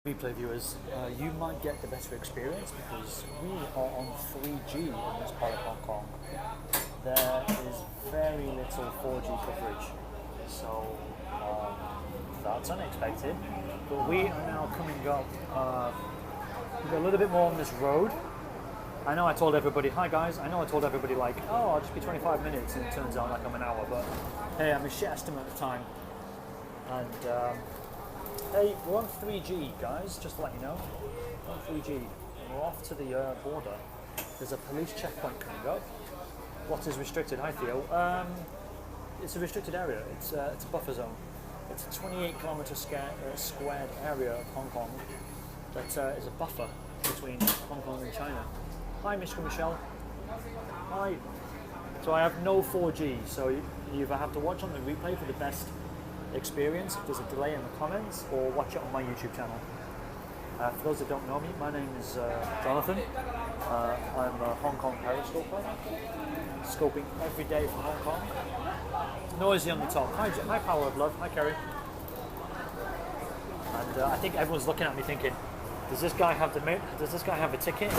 Replay viewers, you might get the better experience because we are on 3G in this part of Hong Kong. There is very little 4G coverage, so that's unexpected. But we are now coming up a little bit more on this road. I know I told everybody, hi guys, I know I told everybody like, oh, I'll just be 25 minutes, and it turns out like I'm an hour, but hey, I'm a shit estimate of time. And hey, we're on 3G, guys, just to let you know. We're on 3G. We're off to the border. There's a police checkpoint coming up. What is restricted? Hi, Theo. It's a restricted area. It's a buffer zone. It's a 28-kilometre squared area of Hong Kong that is a buffer between Hong Kong and China. Hi, Mr. Michelle. Hi. So I have no 4G, so you either have to watch on the replay for the best experience if there's a delay in the comments, or watch it on my YouTube channel. For those that don't know me, my name is Jonathan. I'm a Hong Kong periscoper, scoping every day from Hong Kong. Noisy on the top. Hi Power of Love. Hi Kerry. And I think everyone's looking at me thinking, does this guy have a ticket?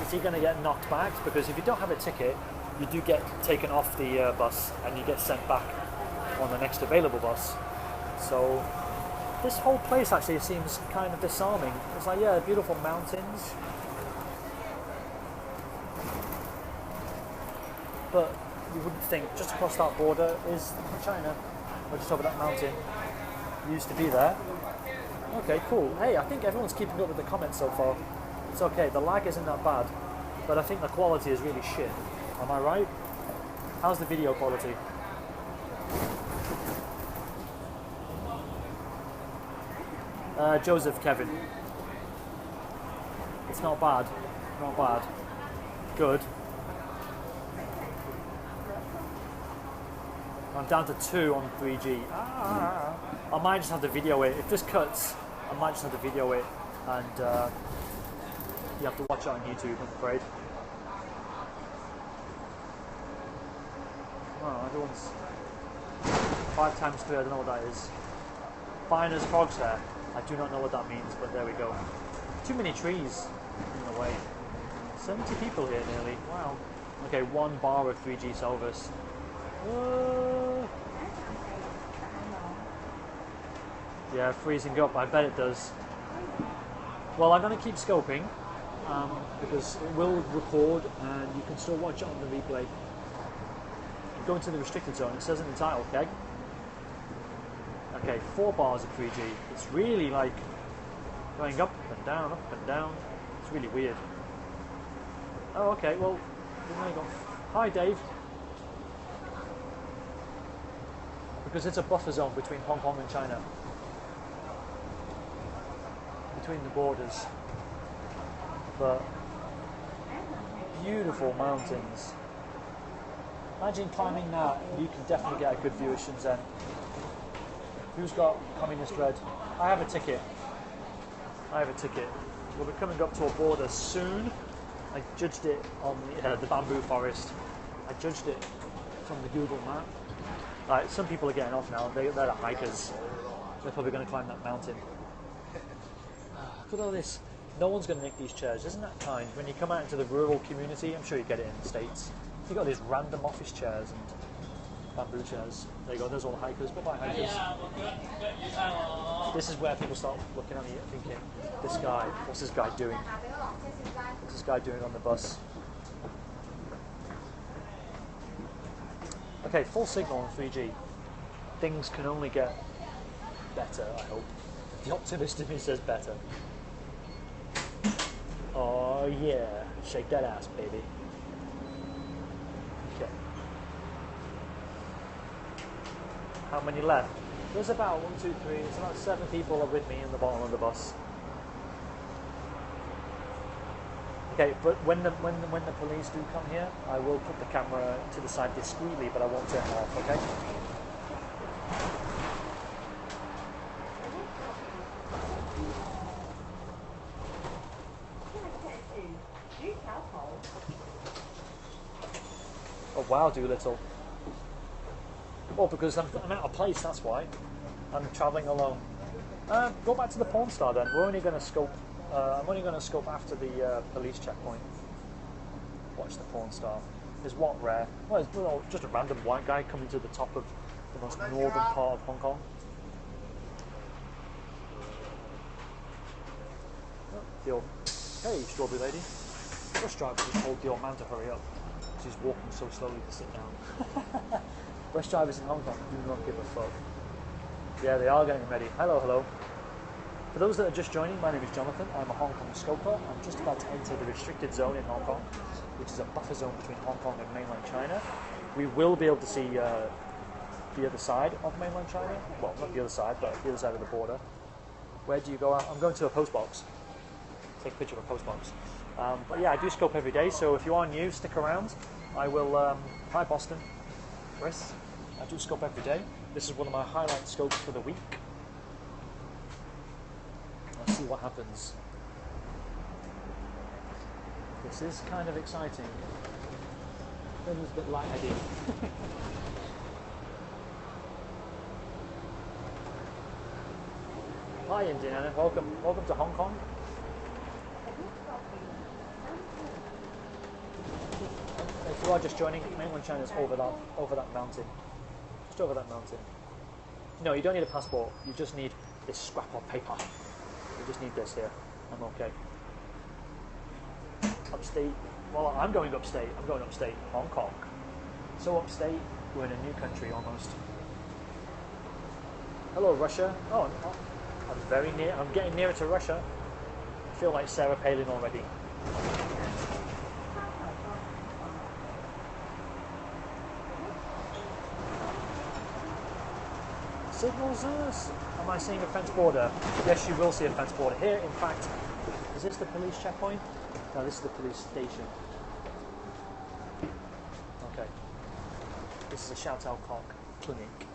Is he going to get knocked back? Because if you don't have a ticket, you do get taken off the bus and you get sent back on the next available bus. So this whole place actually seems kind of disarming. It's like, yeah, beautiful mountains, but you wouldn't think just across that border is China, or just over that mountain. It used to be there. Okay, cool. Hey, I think everyone's keeping up with the comments so far. It's okay, the lag isn't that bad, but I think the quality is really shit. Am I right? How's the video quality? Joseph, Kevin. It's not bad. Not bad. Good. I'm down to 2 on 3G. I might just have to video it. If this cuts, I might just have to video it, and you have to watch it on YouTube, I'm afraid. Oh, everyone's 5 times 3, I don't know what that is. Fine as frogs there. I do not know what that means, but there we go. Too many trees in the way. 70 people here nearly. Wow. Okay, 1 bar of 3G Salvis. Yeah, freezing up. I bet it does. Well, I'm going to keep scoping because it will record and you can still watch it on the replay. Go into the restricted zone. It says in the title, okay? Okay, 4 bars of 3G. It's really like going up and down, up and down. It's really weird. Oh, okay, well, there you go. Hi, Dave. Because it's a buffer zone between Hong Kong and China. Between the borders. But beautiful mountains. Imagine climbing that. You can definitely get a good view of Shenzhen. Who's got communist red? I have a ticket. I have a ticket. We'll be coming up to a border soon. I judged it on the bamboo forest. I judged it from the Google map. Right, some people are getting off now. They're the hikers. They're probably going to climb that mountain. Look at all this. No one's going to nick these chairs. Isn't that kind? When you come out into the rural community, I'm sure you get it in the States. You've got these random office chairs and bamboo chairs. There you go, there's all the hikers. Bye-bye, hikers. This is where people start looking at me thinking, this guy, what's this guy doing? What's this guy doing on the bus? Okay, full signal on 3G. Things can only get better, I hope. The optimist in me says better. Oh yeah, shake that ass, baby. Okay. How many left? There's about 1, 2, 3. There's about 7 people are with me in the bottom of the bus. Okay, but when the police do come here, I will put the camera to the side discreetly, but I won't turn it off. Okay. Oh wow, Doolittle. Oh, because I'm out of place, that's why. I'm travelling alone. Go back to the porn star then. We're only going to scope. I'm only going to scope after the police checkpoint. Watch the porn star. Is what rare? Well, it's just a random white guy coming to the top of the most northern part of Hong Kong. The old, hey, strawberry lady. Bus driver just told the old man to hurry up because he's walking so slowly to sit down. Bus drivers in Hong Kong do not give a fuck. Yeah, they are getting ready. Hello, hello. For those that are just joining, my name is Jonathan. I'm a Hong Kong scoper. I'm just about to enter the restricted zone in Hong Kong, which is a buffer zone between Hong Kong and mainland China. We will be able to see the other side of mainland China. Well, not the other side, but the other side of the border. Where do you go out? I'm going to a post box. Take a picture of a post box. But yeah, I do scope every day, so if you are new, stick around. I will... hi Boston. Chris. I do scope every day. This is one of my highlight scopes for the week. Let's see what happens. This is kind of exciting. It was a bit lightheaded. Hi Indiana, welcome to Hong Kong. If you are just joining, mainland China is over that mountain. Just over that mountain. No, you don't need a passport, you just need this scrap of paper. You just need this here. I'm okay. Upstate. Well, I'm going upstate. I'm going upstate. Hong Kong. So upstate, we're in a new country almost. Hello, Russia. Oh, I'm very near. I'm getting nearer to Russia. I feel like Sarah Palin already. Signals us. Am I seeing a fence border? Yes, you will see a fence border here. In fact, is this the police checkpoint? No, this is the police station. Okay. This is a Shout Out Cock clinic.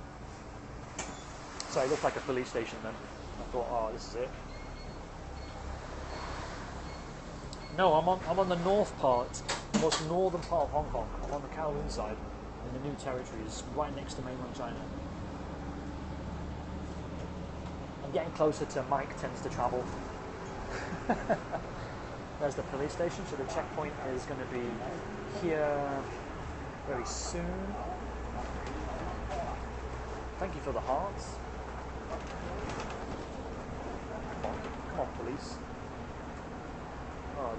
So it looked like a police station then. I thought, oh, this is it. No, I'm on the north part, the most northern part of Hong Kong. I'm on the Kowloon side, in the new territories, right next to mainland China. I'm getting closer to Mike tends to travel. There's the police station, so the checkpoint is going to be here very soon. Thank you for the hearts. Come on, police. Oh,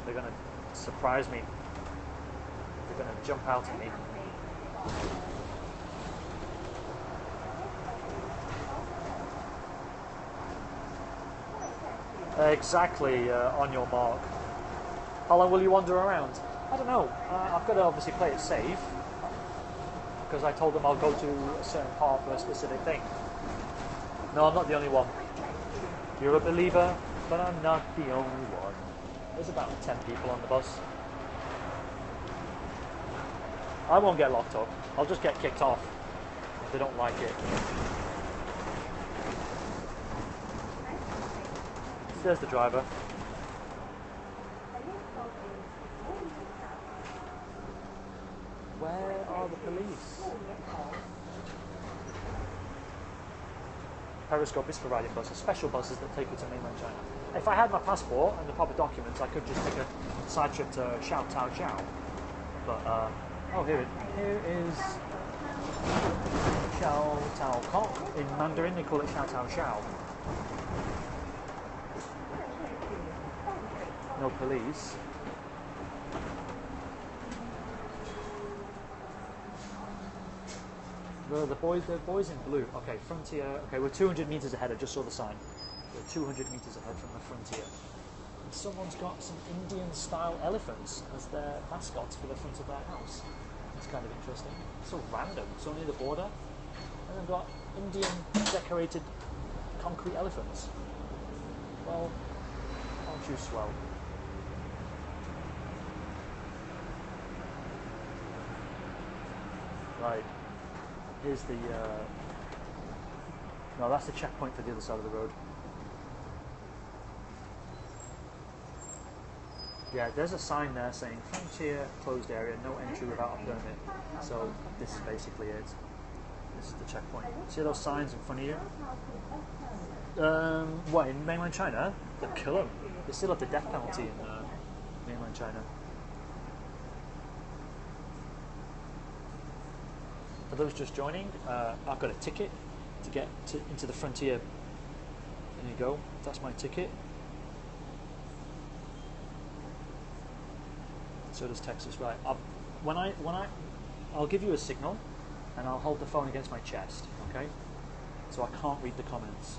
they're going to surprise me. They're going to jump out at me. Exactly, on your mark. How long will you wander around? I don't know. I've got to obviously play it safe because I told them I'll go to a certain part for a specific thing. No, I'm not the only one. You're a believer, but I'm not the only one. There's about 10 people on the bus. I won't get locked up. I'll just get kicked off if they don't like it. There's the driver. Where are the police? Periscope is providing buses, special buses that take you to mainland China. If I had my passport and the proper documents, I could just take a side trip to Xiao Tao Xiao. But, oh, here is Xiao Tao Kok. In Mandarin, they call it Xiao Tao Xiao. No police. The boys in blue. Okay, frontier. Okay, we're 200 meters ahead. I just saw the sign. We're 200 meters ahead from the frontier. And someone's got some Indian-style elephants as their mascots for the front of their house. It's kind of interesting. It's so random. It's only the border, and they've got Indian-decorated concrete elephants. Well, aren't you swell? Right. Here's the... no, that's the checkpoint for the other side of the road. Yeah, there's a sign there saying frontier closed area, no entry without a permit. So this is basically it. This is the checkpoint. See those signs in front of you? What, in mainland China? They'll kill them. They still have the death penalty in mainland China. For those just joining, I've got a ticket to get into the frontier. There you go. That's my ticket. So does Texas, right? I'll give you a signal, and I'll hold the phone against my chest. Okay? So I can't read the comments.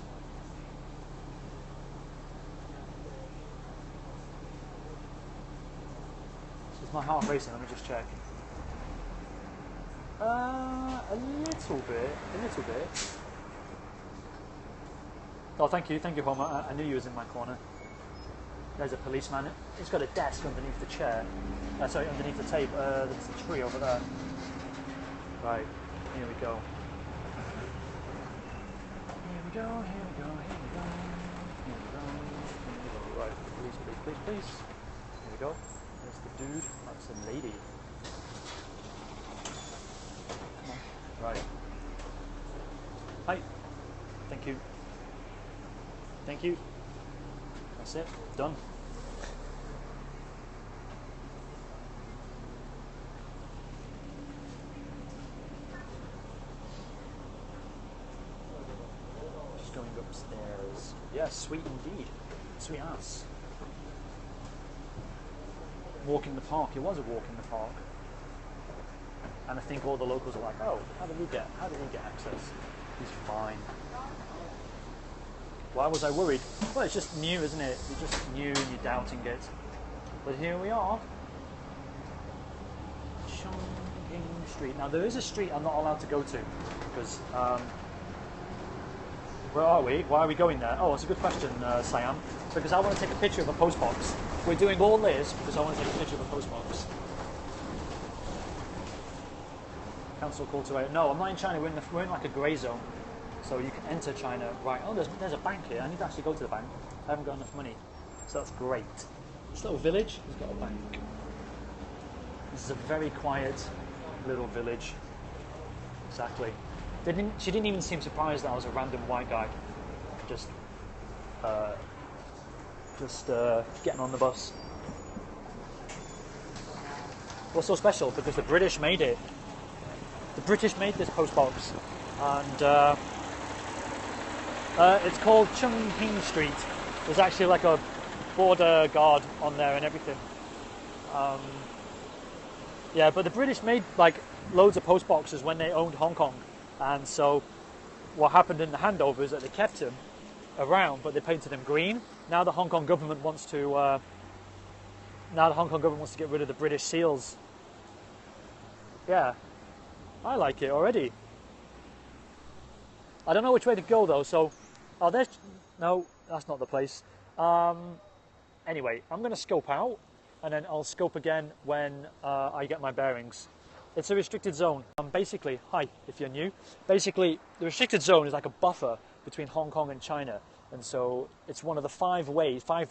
Is my heart racing? Let me just check. A little bit. Oh, thank you, Homer. I knew you was in my corner. There's a policeman. He's got a desk underneath the chair. Sorry, underneath the table. There's a tree over there. Right, here we go. Here we go. Right, please. Here we go. There's the dude. That's the lady. Come on. Right. Hi. Thank you. That's it. Done. Just going upstairs. Yeah, sweet indeed. Sweet ass. Walk in the park. It was a walk in the park. And I think all the locals are like, oh, how did he get access? He's fine. Why was I worried? Well, it's just new, isn't it? You're just new and you're doubting it. But here we are. Chongqing Street. Now, there is a street I'm not allowed to go to because, where are we? Why are we going there? Oh, it's a good question, Siam. Because I want to take a picture of a postbox. We're doing all this because I want to take a picture of a postbox. Council call to... No, I'm not in China. We're in like a grey zone. So you can enter China, right? Oh, there's a bank here. I need to actually go to the bank. I haven't got enough money, so that's great. This little village has got a bank. This is a very quiet little village. Exactly. She didn't even seem surprised that I was a random white guy, just getting on the bus. What's so special? Because the British made it. The British made this postbox, and. It's called Chongqing Street. There's actually like a border guard on there and everything. Yeah, but the British made like loads of post boxes when they owned Hong Kong, and so what happened in the handover is that they kept them around, but they painted them green. Now the Hong Kong government wants to. Get rid of the British seals. Yeah, I like it already. I don't know which way to go though, so... Oh, no, that's not the place. Anyway, I'm going to scope out, and then I'll scope again when I get my bearings. It's a restricted zone. Basically, hi, if you're new. Basically, the restricted zone is like a buffer between Hong Kong and China. And so it's one of the five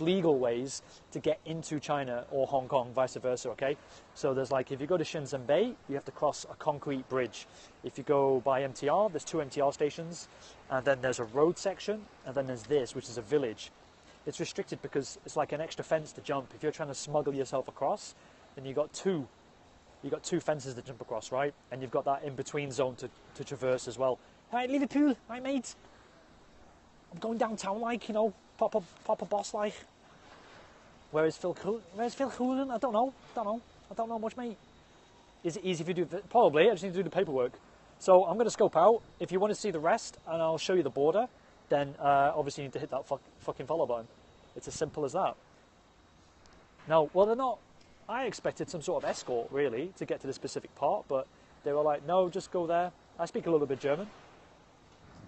legal ways to get into China or Hong Kong, vice versa, okay? So there's like, if you go to Shenzhen Bay, you have to cross a concrete bridge. If you go by MTR, there's 2 MTR stations, and then there's a road section, and then there's this, which is a village. It's restricted because it's like an extra fence to jump. If you're trying to smuggle yourself across, then you've got two fences to jump across, right? And you've got that in-between zone to traverse as well. Right, Liverpool, right, mate? I'm going downtown, like, you know, pop a boss, like. Where's Phil Coolen? I don't know much, mate. Is it easy if you do? Probably. I just need to do the paperwork. So I'm going to scope out. If you want to see the rest, and I'll show you the border, then obviously you need to hit that fucking follow button. It's as simple as that. No, well, they're not. I expected some sort of escort, really, to get to the specific part, but they were like, no, just go there. I speak a little bit German.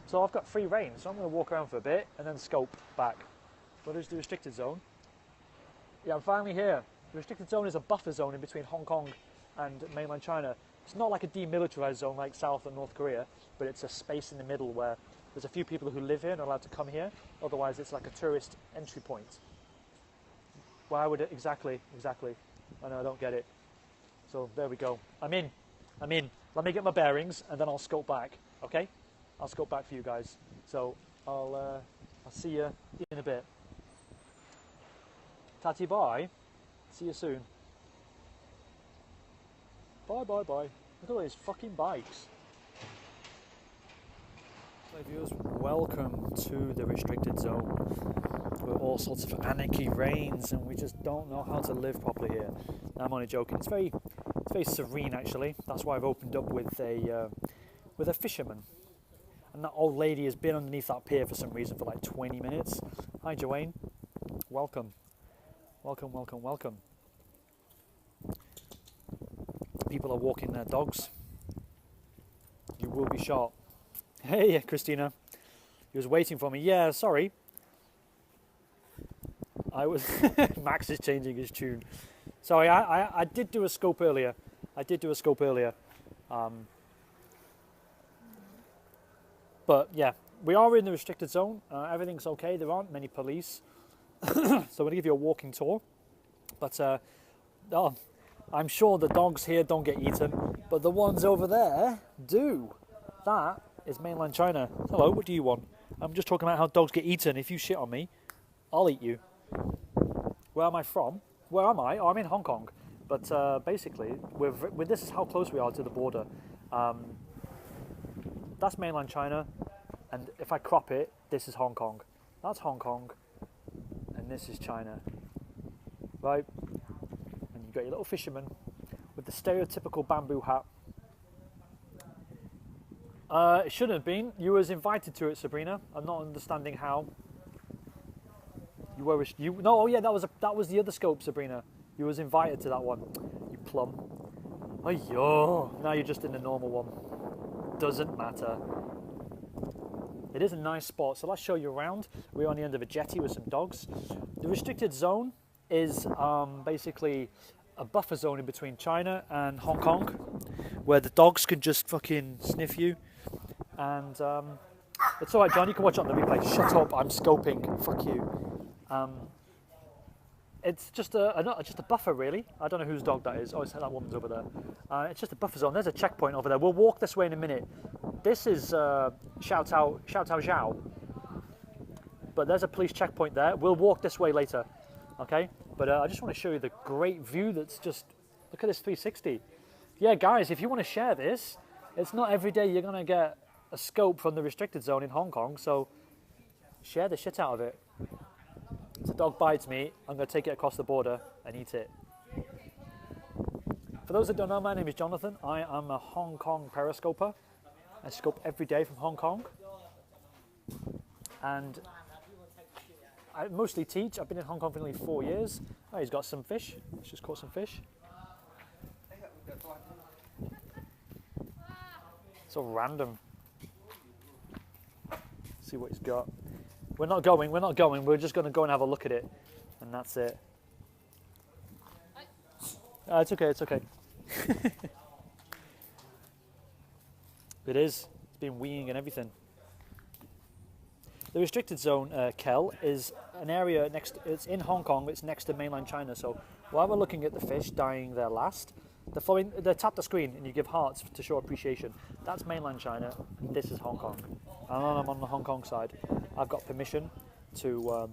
So I've got free reign, so I'm going to walk around for a bit and then scope back. What is the restricted zone? Yeah, I'm finally here. The restricted zone is a buffer zone in between Hong Kong and mainland China. It's not like a demilitarized zone like South and North Korea, but it's a space in the middle where there's a few people who live here and are allowed to come here. Otherwise, it's like a tourist entry point. Why would it? Exactly. I know, I don't get it. So there we go. I'm in. Let me get my bearings and then I'll scope back, okay? I'll scope back for you guys. So I'll I'll see you in a bit. Tatty bye. See you soon. Bye bye bye. Look at all these fucking bikes. So viewers, welcome to the restricted zone where all sorts of anarchy reigns and we just don't know how to live properly here. I'm only joking. It's very serene actually. That's why I've opened up with a fisherman. And that old lady has been underneath that pier for some reason for like 20 minutes. Hi Joanne. Welcome. Welcome, welcome, welcome. People are walking their dogs. You will be shot. Hey, Christina. You was waiting for me. Yeah, sorry. I was... Max is changing his tune. Sorry, I did do a scope earlier. But yeah, we are in the restricted zone. Everything's okay. There aren't many police. So I'm going to give you a walking tour. But I'm sure the dogs here don't get eaten. But the ones over there do. That is mainland China. Hello, what do you want? I'm just talking about how dogs get eaten. If you shit on me, I'll eat you. Where am I from? Where am I? Oh, I'm in Hong Kong. But basically, this is how close we are to the border. That's mainland China. And if I crop it, this is Hong Kong. That's Hong Kong. And this is China. Right? And you've got your little fisherman with the stereotypical bamboo hat. It shouldn't have been. You was invited to it, Sabrina. I'm not understanding how. You were. No. Oh yeah, that was the other scope, Sabrina. You was invited to that one. You plum. Ayyo. Now you're just in the normal one. Doesn't matter. It is a nice spot. So let's show you around. We're on the end of a jetty with some dogs. The restricted zone is basically a buffer zone in between China and Hong Kong, where the dogs can just fucking sniff you. And it's all right, John. You can watch it on the replay. Shut up! I'm scoping. Fuck you. It's just a buffer, really. I don't know whose dog that is. Oh, it's that woman's over there. It's just a buffer zone. There's a checkpoint over there. We'll walk this way in a minute. This is Xiao Tao Zhao. But there's a police checkpoint there. We'll walk this way later. Okay? But I just want to show you the great view that's just... Look at this 360. Yeah, guys, if you want to share this, it's not every day you're going to get a scope from the restricted zone in Hong Kong, so share the shit out of it. If the dog bites me, I'm going to take it across the border and eat it. For those that don't know, my name is Jonathan. I am a Hong Kong periscoper. I scope every day from Hong Kong. And I mostly teach. I've been in Hong Kong for nearly 4 years. Oh, he's got some fish. Let's just caught some fish. So random. See what he's got. We're not going. We're just going to go and have a look at it. And that's it. It's okay. It is. It's been weeing and everything. The restricted zone, Kel, is an area it's in Hong Kong, it's next to mainland China. So while we're looking at the fish dying there last, they tap the screen and you give hearts to show appreciation. That's mainland China, and this is Hong Kong. And I'm on the Hong Kong side. I've got permission to,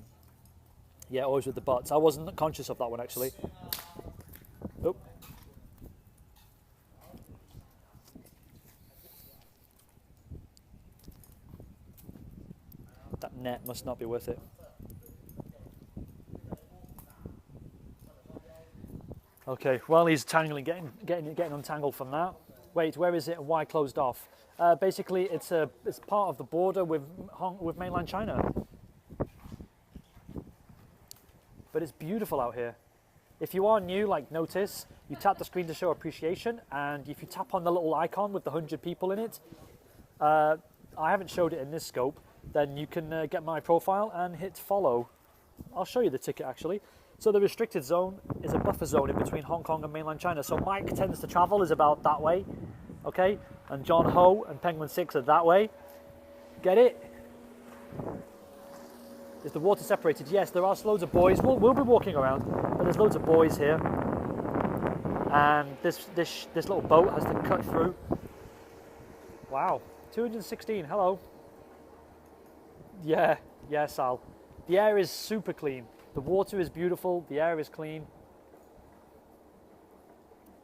always with the butts. I wasn't conscious of that one actually. Oh. That net must not be worth it. Okay, well he's getting untangled from that. Wait, where is it and why closed off? Basically, it's part of the border with mainland China. But it's beautiful out here. If you are new, notice, you tap the screen to show appreciation, and if you tap on the little icon with the 100 people in it, I haven't showed it in this scope, then you can get my profile and hit follow. I'll show you the ticket actually. So the restricted zone is a buffer zone in between Hong Kong and mainland China. So Mike tends to travel is about that way, okay? And John Ho and Penguin 6 are that way. Get it? Is the water separated? Yes, there are loads of boys. We'll be walking around, but there's loads of boys here. And this little boat has to cut through. Wow, 216, hello. Yeah, Yes, Al. The air is super clean. The water is beautiful. The air is clean.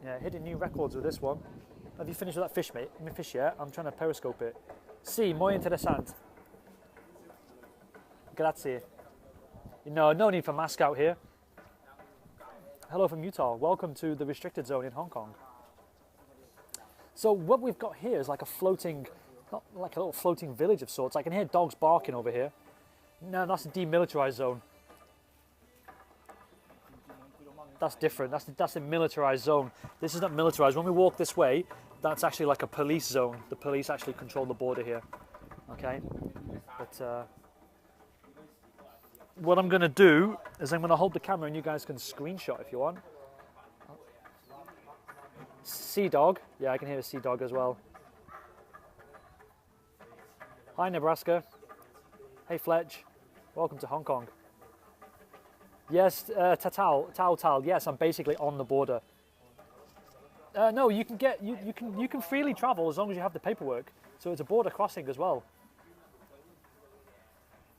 Yeah, hitting new records with this one. Have you finished with that fish, mate? Fish yet? I'm trying to periscope it. Sì, muy interessante. Grazie. No need for mask out here. Hello from Utah. Welcome to the restricted zone in Hong Kong. So what we've got here is like a floating, not like a little floating village of sorts. I can hear dogs barking over here. No, that's a demilitarized zone. That's different. That's a militarized zone. This is not militarized. When we walk this way, that's actually like a police zone. The police actually control the border here. Okay, but what I'm going to do is I'm going to hold the camera and you guys can screenshot if you want. Sea dog. Yeah, I can hear a sea dog as well. Hi, Nebraska. Hey, Fletch. Welcome to Hong Kong. Yes, Tao. Yes, I'm basically on the border. No, you can freely travel as long as you have the paperwork. So it's a border crossing as well.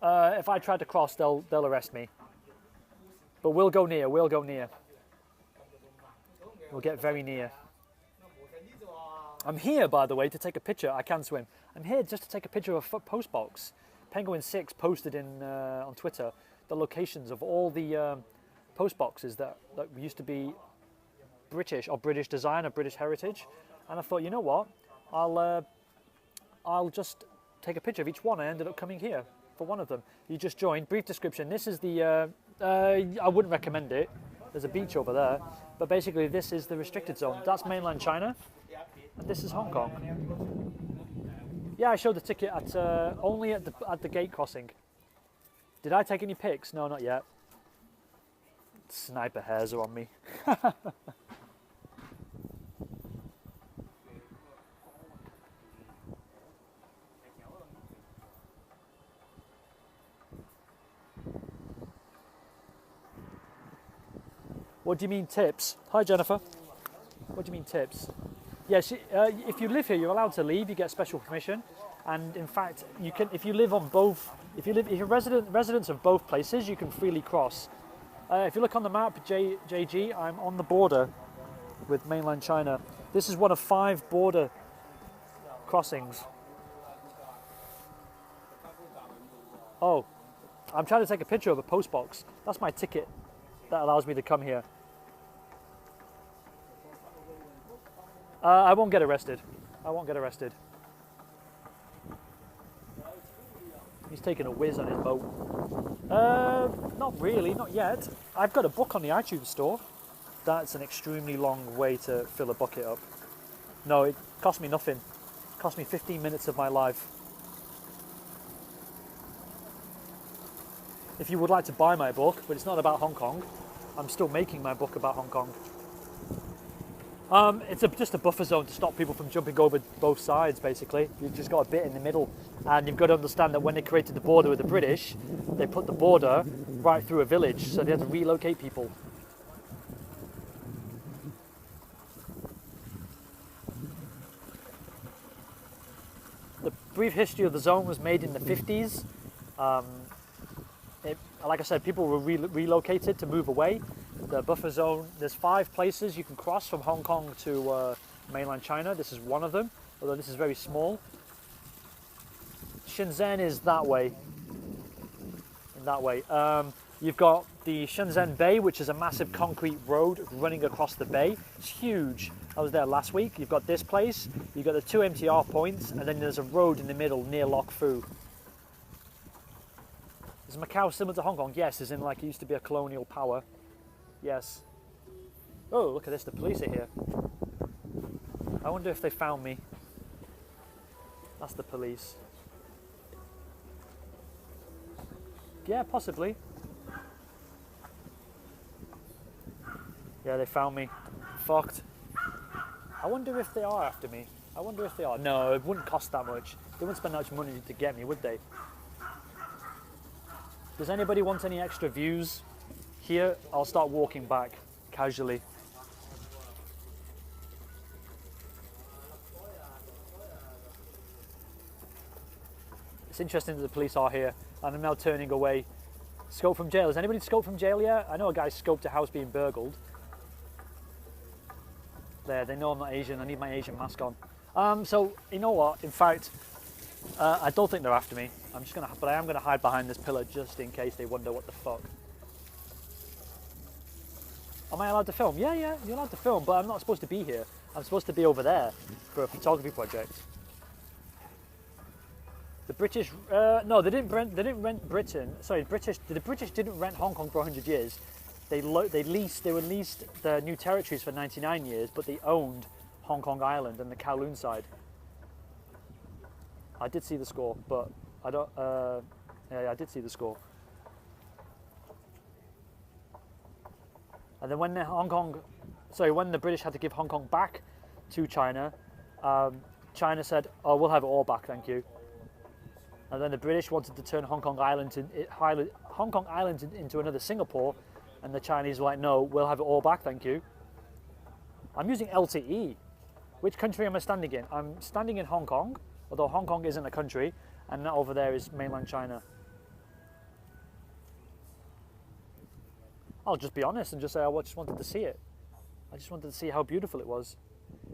If I try to cross, they'll arrest me. But we'll go near. We'll get very near. I'm here, by the way, to take a picture. I can swim. I'm here just to take a picture of a post box. Penguin6 posted on Twitter the locations of all the post boxes that used to be British or British design or British heritage. And I thought, you know what? I'll just take a picture of each one. I ended up coming here for one of them. You just joined. Brief description. This is the. I wouldn't recommend it. There's a beach over there, but basically this is the restricted zone. That's mainland China, and this is Hong Kong. Yeah, I showed the ticket at only at the gate crossing. Did I take any pics? No, not yet. Sniper hairs are on me. What do you mean tips? Hi, Jennifer. What do you mean tips? Yes, if you live here, you're allowed to leave. You get special permission, and in fact, you can. If you live on both, if you're residents of both places, you can freely cross. If you look on the map, JG, I'm on the border with mainland China. This is one of 5 border crossings. Oh, I'm trying to take a picture of a post box. That's my ticket that allows me to come here. I won't get arrested. I won't get arrested. He's taking a whiz on his boat. Not really, not yet. I've got a book on the iTunes store. That's an extremely long way to fill a bucket up. No, it cost me nothing. It cost me 15 minutes of my life. If you would like to buy my book, but it's not about Hong Kong, I'm still making my book about Hong Kong. It's just a buffer zone to stop people from jumping over both sides, basically. You've just got a bit in the middle. And you've got to understand that when they created the border with the British, they put the border right through a village, so they had to relocate people. The brief history of the zone was made in the 50s. Like I said, people were relocated to move away. The buffer zone, there's 5 places you can cross from Hong Kong to mainland China. This is one of them, although this is very small. Shenzhen is that way. In that way. You've got the Shenzhen Bay, which is a massive concrete road running across the bay. It's huge. I was there last week. You've got this place, you've got the 2 MTR points, and then there's a road in the middle near Lok Fu. Is Macau similar to Hong Kong? Yes, as in like it used to be a colonial power. Yes. Oh, look at this, the police are here. I wonder if they found me. That's the police. Yeah, possibly. Yeah, they found me. Fucked. I wonder if they are after me. I wonder if they are. No, it wouldn't cost that much. They wouldn't spend that much money to get me, would they? Does anybody want any extra views? Here, I'll start walking back casually. It's interesting that the police are here. and I'm now turning away. Scope from jail. Has anybody scoped from jail yet? I know a guy scoped a house being burgled. There, they know I'm not Asian. I need my Asian mask on. So you know what? In fact, I don't think they're after me. But I am gonna hide behind this pillar just in case they wonder what the fuck. Am I allowed to film? Yeah, you're allowed to film, but I'm not supposed to be here. I'm supposed to be over there for a photography project. The British, no, they didn't rent Britain. Sorry, the British didn't rent Hong Kong for 100 years. They were leased the new territories for 99 years, but they owned Hong Kong Island and the Kowloon side. I did see the score, but I don't. Yeah, I did see the score. And then when when the British had to give Hong Kong back to China, China said, "Oh, we'll have it all back, thank you." And then the British wanted to turn Hong Kong Island into another Singapore, and the Chinese were like, "No, we'll have it all back, thank you." I'm using LTE. Which country am I standing in? I'm standing in Hong Kong, although Hong Kong isn't a country, and that over there is mainland China. I'll just be honest and just say I just wanted to see it. I just wanted to see how beautiful it was.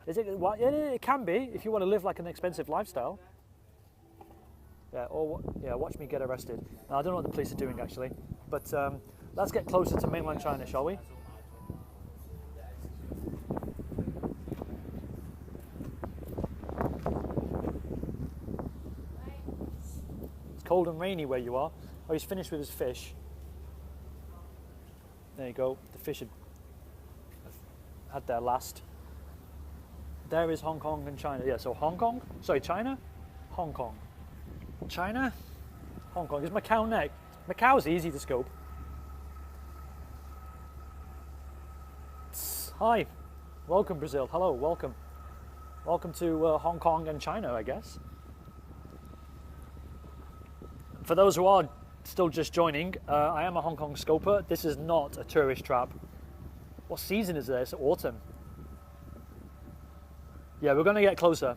It can be if you want to live like an expensive lifestyle. Yeah, watch me get arrested. Now, I don't know what the police are doing actually, but let's get closer to mainland China, shall we? It's cold and rainy where you are. Oh, he's finished with his fish. There you go. The fish had their last. There is Hong Kong and China. Yeah, so China, Hong Kong. China, Hong Kong. Is Macau next? Macau's easy to scope. Hi, welcome Brazil. Hello, welcome. Welcome to Hong Kong and China, I guess. For those who are still just joining, I am a Hong Kong scoper. This is not a tourist trap. What season is this? Autumn. Yeah, we're going to get closer.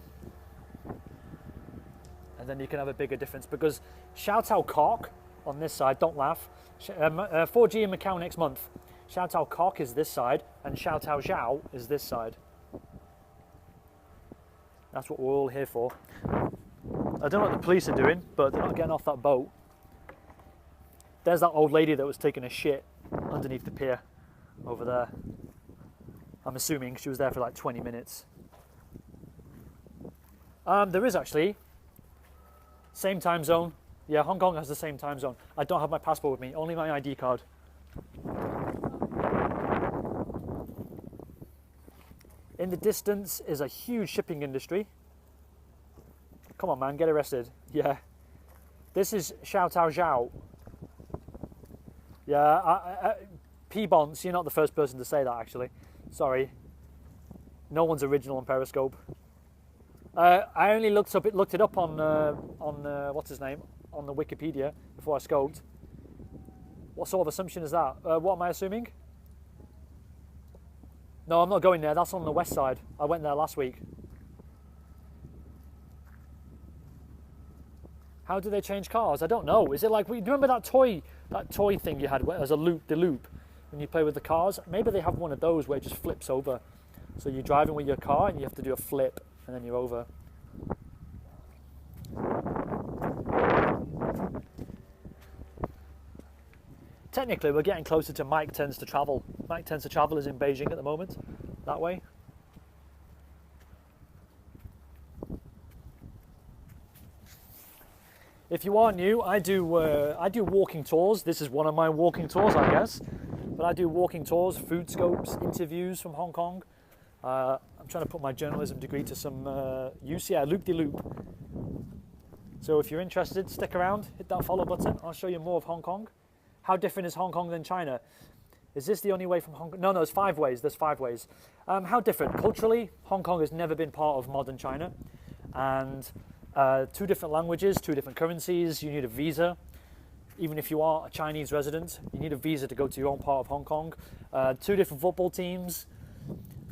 And then you can have a bigger difference, because Shout Ao Kok on this side, don't laugh, 4G in Macau next month. Shout Ao Kok is this side, and Shout Ao Zhao is this side. That's what we're all here for. I don't know what the police are doing, but they're not getting off that boat. There's that old lady that was taking a shit underneath the pier over there. I'm assuming she was there for like 20 minutes. There is actually same time zone. Yeah, Hong Kong has the same time zone. I don't have my passport with me, only my ID card. In the distance is a huge shipping industry. Come on, man, get arrested. Yeah. This is Shout Ao Zhao. Yeah, P-Bonts, you're not the first person to say that, actually. Sorry. No one's original on Periscope. I only looked it up on what's his name, on the Wikipedia before I scoped. What sort of assumption is that? What am I assuming? No, I'm not going there. That's on the west side. I went there last week. How do they change cars? I don't know. Is it like, do you remember that toy thing you had as a loop when you play with the cars? Maybe they have one of those where it just flips over. So you're driving with your car and you have to do a flip and then you're over. Technically, we're getting closer to Mike Tends to Travel. Mike Tends to Travel is in Beijing at the moment, that way. If you are new, I do walking tours. This is one of my walking tours, I guess. But I do walking tours, food scopes, interviews from Hong Kong. I'm trying to put my journalism degree to some use. Yeah, loop-de-loop. So if you're interested, stick around, hit that follow button. I'll show you more of Hong Kong. How different is Hong Kong than China? Is this the only way from Hong Kong? No, there's 5 ways. There's 5 ways. How different? Culturally, Hong Kong has never been part of modern China. And 2 different languages, 2 different currencies. You need a visa. Even if you are a Chinese resident, you need a visa to go to your own part of Hong Kong. 2 different football teams.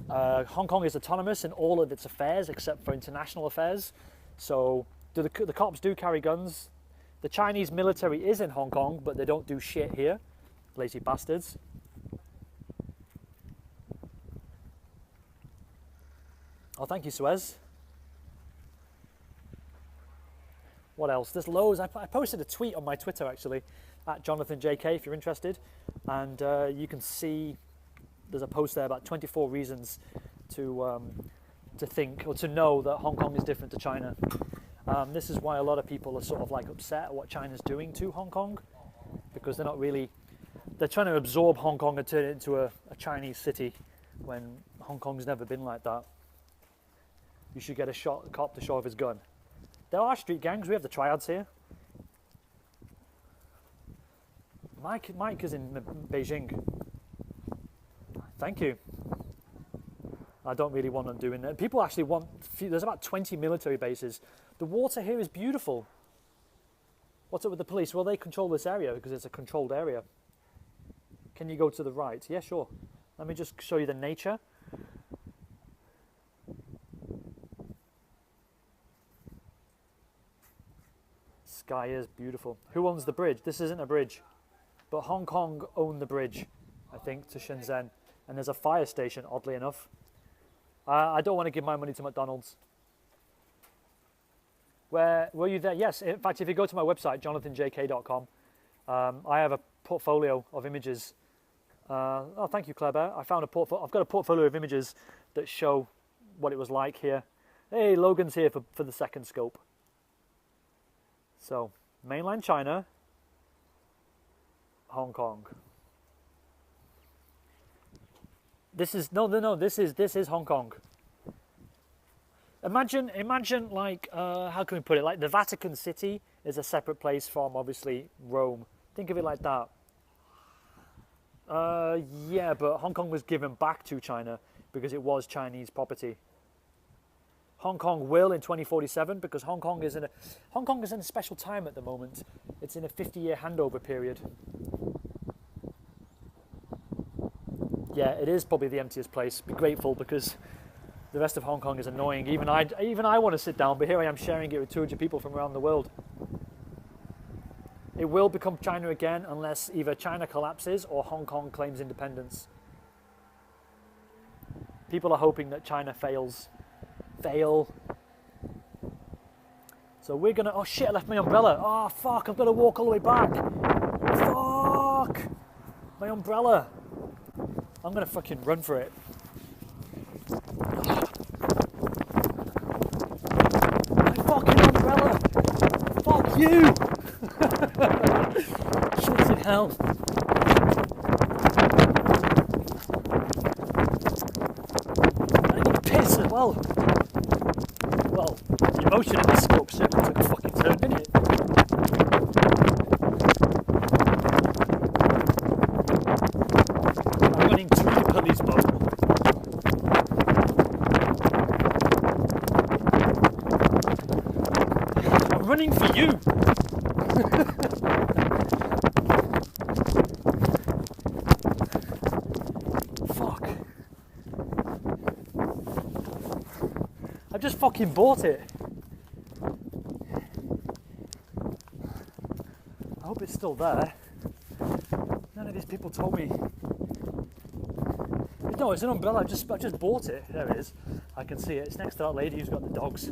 Hong Kong is autonomous in all of its affairs except for international affairs. So the cops do carry guns. The Chinese military is in Hong Kong, but they don't do shit here. Lazy bastards. Oh, thank you, Suez. What else? There's loads. I posted a tweet on my Twitter, actually, at JonathanJK, if you're interested. And you can see there's a post there about 24 reasons to think or to know that Hong Kong is different to China. This is why a lot of people are sort of like upset at what China's doing to Hong Kong, because they're not really, they're trying to absorb Hong Kong and turn it into a Chinese city when Hong Kong's never been like that. You should get a cop to show off his gun. There are street gangs. We have the triads here. Mike is in Beijing. Thank you. I don't really want them doing that. People actually want, there's about 20 military bases. The water here is beautiful. What's up with the police? Well, they control this area because it's a controlled area. Can you go to the right? Yeah, sure. Let me just show you the nature. Sky is beautiful. Who owns the bridge? This isn't a bridge, but Hong Kong own the bridge, I think, to Shenzhen. And there's a fire station, oddly enough. I don't want to give my money to McDonald's. Were you there? Yes. In fact, if you go to my website, jonathanjk.com, I have a portfolio of images. Oh, thank you, Kleber. I've got a portfolio of images that show what it was like here. Hey, Logan's here for the second scope. So, mainland China, Hong Kong. This is this is Hong Kong. Imagine like how can we put it? Like the Vatican City is a separate place from obviously Rome. Think of it like that. Yeah, but Hong Kong was given back to China because it was Chinese property. Hong Kong will in 2047 because Hong Kong is in a special time at the moment. It's in a 50-year handover period. Yeah, it is probably the emptiest place. Be grateful because the rest of Hong Kong is annoying. Even I want to sit down, but here I am sharing it with 200 people from around the world. It will become China again unless either China collapses or Hong Kong claims independence. People are hoping that China fails. So we're gonna, oh shit, I left my umbrella. Oh fuck, I've got to walk all the way back. Fuck, my umbrella. I'm gonna fucking run for it. My fucking umbrella. Fuck you. Shit in hell. I need to piss as well. Well, the emotion in the scope certainly took a fucking turn, didn't it? I'm running to the police boat. I'm running for you! Fuck. I just fucking bought it. I hope it's still there. None of these people told me. No, it's an umbrella. I just bought it. There it is. I can see it. It's next to that lady who's got the dogs.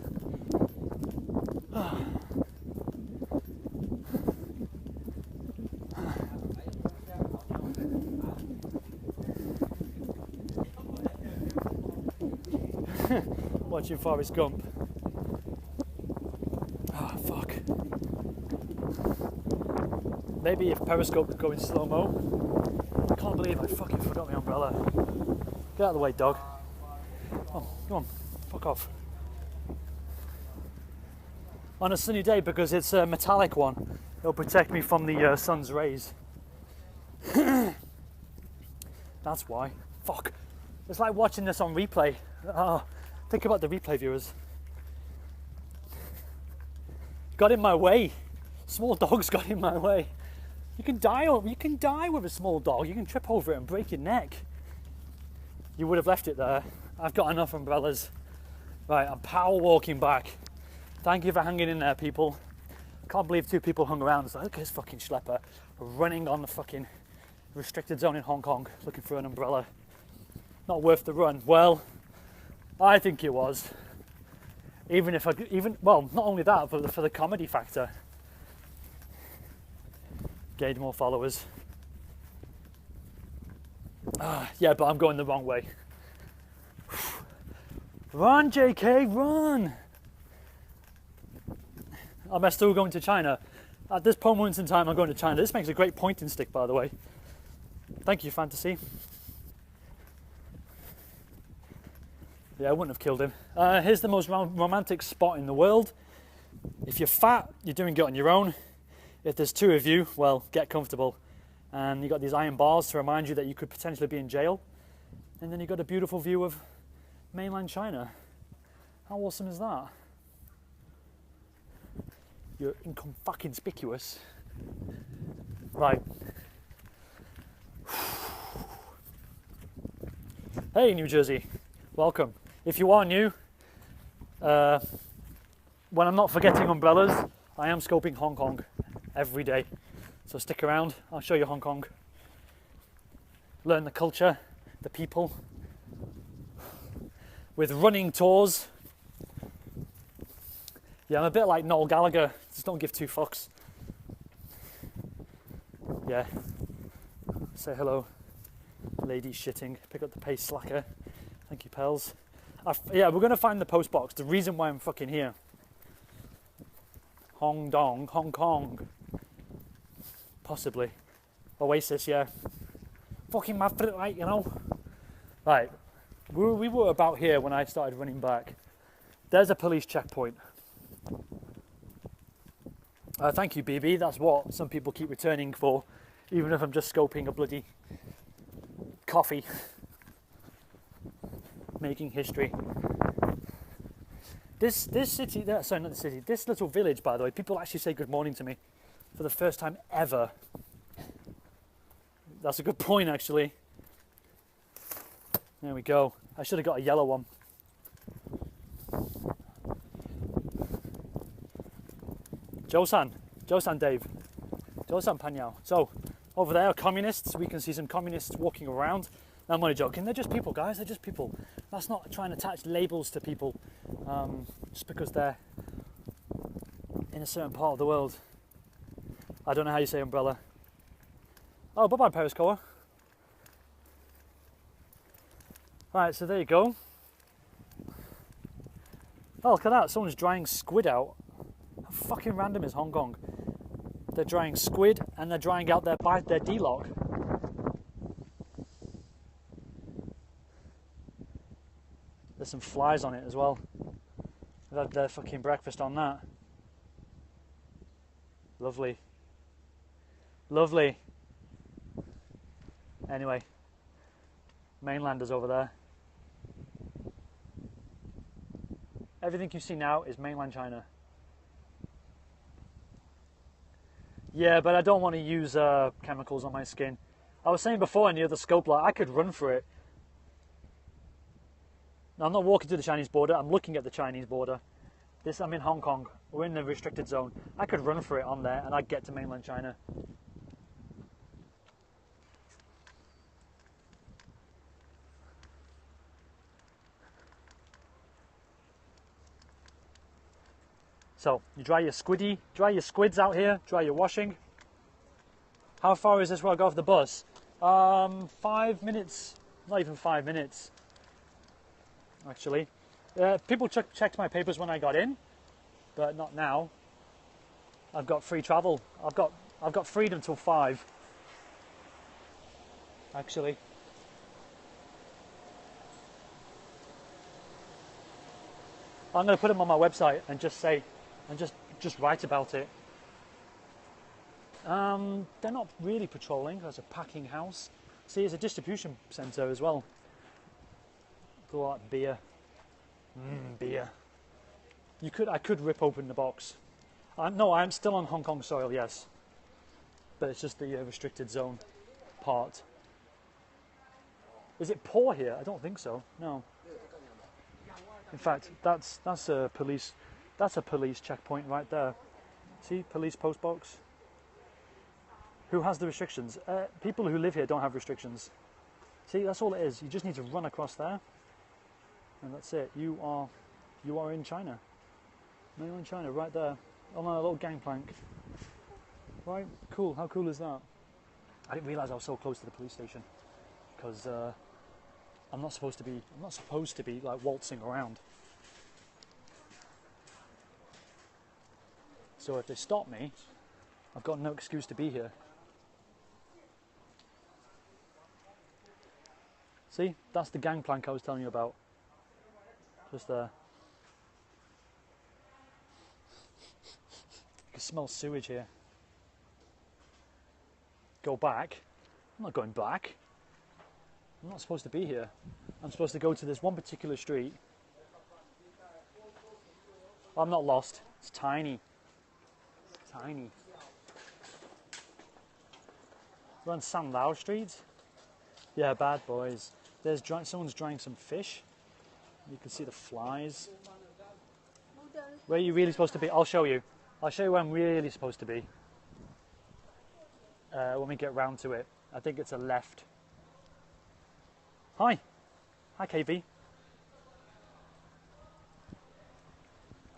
Watching Forrest Gump. Oh, fuck. Maybe if periscope could go in slow-mo. I can't believe I fucking forgot my umbrella. Get out of the way, dog. Oh, come on. Fuck off. On a sunny day, because it's a metallic one, it'll protect me from the sun's rays. That's why. Fuck. It's like watching this on replay. Oh, think about the replay viewers. Got in my way. Small dogs got in my way. You can die with a small dog. You can trip over it and break your neck. You would have left it there. I've got enough umbrellas. Right, I'm power walking back. Thank you for hanging in there, people. Can't believe 2 people hung around. It's like, look at this fucking schlepper running on the fucking restricted zone in Hong Kong looking for an umbrella. Not worth the run. Well, I think it was. Well, not only that, but for the comedy factor. Gained more followers. Yeah, but I'm going the wrong way. Run, JK, run! Am I still going to China? At this moment in time, I'm going to China. This makes a great pointing stick, by the way. Thank you, Fantasy. Yeah, I wouldn't have killed him. Here's the most romantic spot in the world. If you're fat, you're doing it on your own. If there's 2 of you, well, get comfortable. And you got these iron bars to remind you that you could potentially be in jail. And then you got a beautiful view of mainland China. How awesome is that? You're fucking-conspicuous. Right. Hey, New Jersey. Welcome. If you are new, when I'm not forgetting umbrellas, I am scoping Hong Kong every day. So stick around, I'll show you Hong Kong. Learn the culture, the people, with running tours. Yeah, I'm a bit like Noel Gallagher, just don't give 2 fucks. Yeah. Say hello. Lady shitting, pick up the pace slacker. Thank you, pals. Yeah, we're gonna find the post box. The reason why I'm fucking here. Hong Kong. Possibly. Oasis, yeah. Fucking my foot, right, you know. Right. We were about here when I started running back. There's a police checkpoint. Thank you, BB. That's what some people keep returning for, even if I'm just scoping a bloody coffee. Making history. This city, sorry, not the city, this little village, by the way, people actually say good morning to me for the first time ever. That's a good point, actually. There we go. I should have got a yellow one. Josan Dave. Josan Panyao. So, over there are communists. We can see some communists walking around. I'm only joking. They're just people, guys. They're just people. That's not trying to attach labels to people just because they're in a certain part of the world. I don't know how you say umbrella. Oh, bye-bye, periscope. Right, so there you go. Oh, look at that. Someone's drying squid out. How fucking random is Hong Kong? They're drying squid and they're drying out their D-lock. There's some flies on it as well. They've had their fucking breakfast on that. Lovely. Lovely. Anyway, mainlanders over there. Everything you see now is mainland China. Yeah, but I don't want to use chemicals on my skin. I was saying before in the other scope light, I could run for it. Now, I'm not walking to the Chinese border, I'm looking at the Chinese border. I'm in Hong Kong, we're in the restricted zone. I could run for it on there and I'd get to mainland China. So, you dry your squids out here, dry your washing. How far is this where I go off the bus? 5 minutes, not even 5 minutes. Actually, people checked my papers when I got in, but not now. I've got free travel. I've got freedom till 5. Actually, I'm going to put them on my website and just say, and just write about it. They're not really patrolling. There's a packing house. See, it's a distribution centre as well. Go out, beer. Beer. I could rip open the box. No, I'm still on Hong Kong soil, yes. But it's just the restricted zone part. Is it poor here? I don't think so. No. In fact, that's a police checkpoint right there. See, police post box. Who has the restrictions? People who live here don't have restrictions. See, that's all it is. You just need to run across there, and that's it. You are in China. Mainland China, right there, on a little gangplank. Right, cool. How cool is that? I didn't realise I was so close to the police station, because I'm not supposed to be like waltzing around. So if they stop me, I've got no excuse to be here. See, that's the gangplank I was telling you about. Just there. You can smell sewage here. Go back. I'm not going back. I'm not supposed to be here. I'm supposed to go to this one particular street. I'm not lost. It's tiny. Tiny. We're on San Lao Street. Yeah, bad boys. There's someone's drying some fish. You can see the flies. Where are you really supposed to be? I'll show you. I'll show you where I'm really supposed to be. When we get round to it. I think it's a left. Hi. Hi, KV.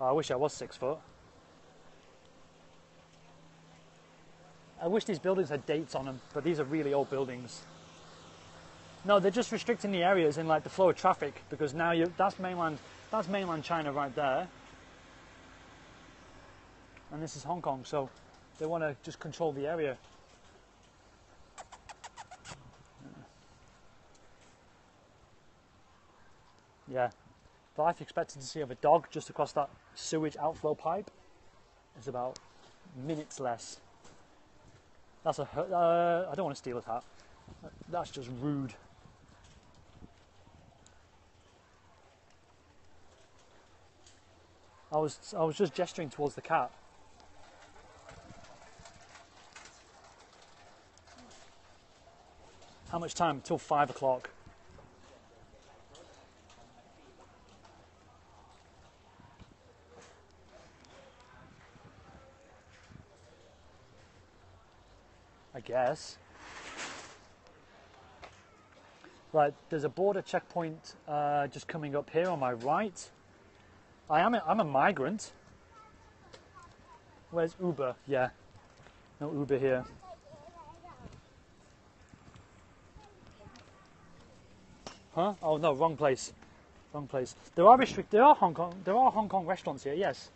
Oh, I wish I was 6 foot. I wish these buildings had dates on them, but these are really old buildings. No, they're just restricting the areas in like the flow of traffic, because now that's mainland China right there, and this is Hong Kong, so they want to just control the area. Yeah, the life expectancy of a dog just across that sewage outflow pipe is about minutes less. That's I don't want to steal his hat. That's just rude. I was just gesturing towards the cat. How much time? Till 5 o'clock. I guess. Right, there's a border checkpoint just coming up here on my right. I'm a migrant. Where's Uber? Yeah, no Uber here. Huh? Oh no, wrong place. Wrong place. There are Hong Kong restaurants here. Yes.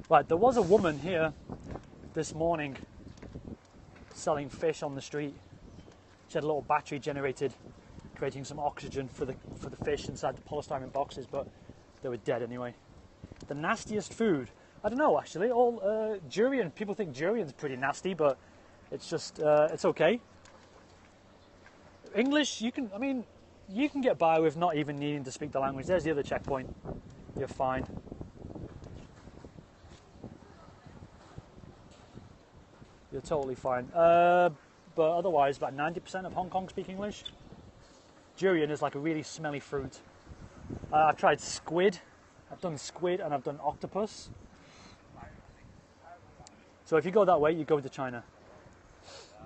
Right, there was a woman here this morning selling fish on the street. She had a little battery generated, creating some oxygen for the fish inside the polystyrene boxes, but they were dead anyway. The nastiest food? I don't know actually. All durian. People think durian's pretty nasty, but it's just it's okay. English, you can get by with not even needing to speak the language. There's the other checkpoint. You're fine. You're totally fine. But otherwise, about 90% of Hong Kong speak English. Durian is like a really smelly fruit. I've tried squid. I've done squid and I've done octopus. So if you go that way, you go to China.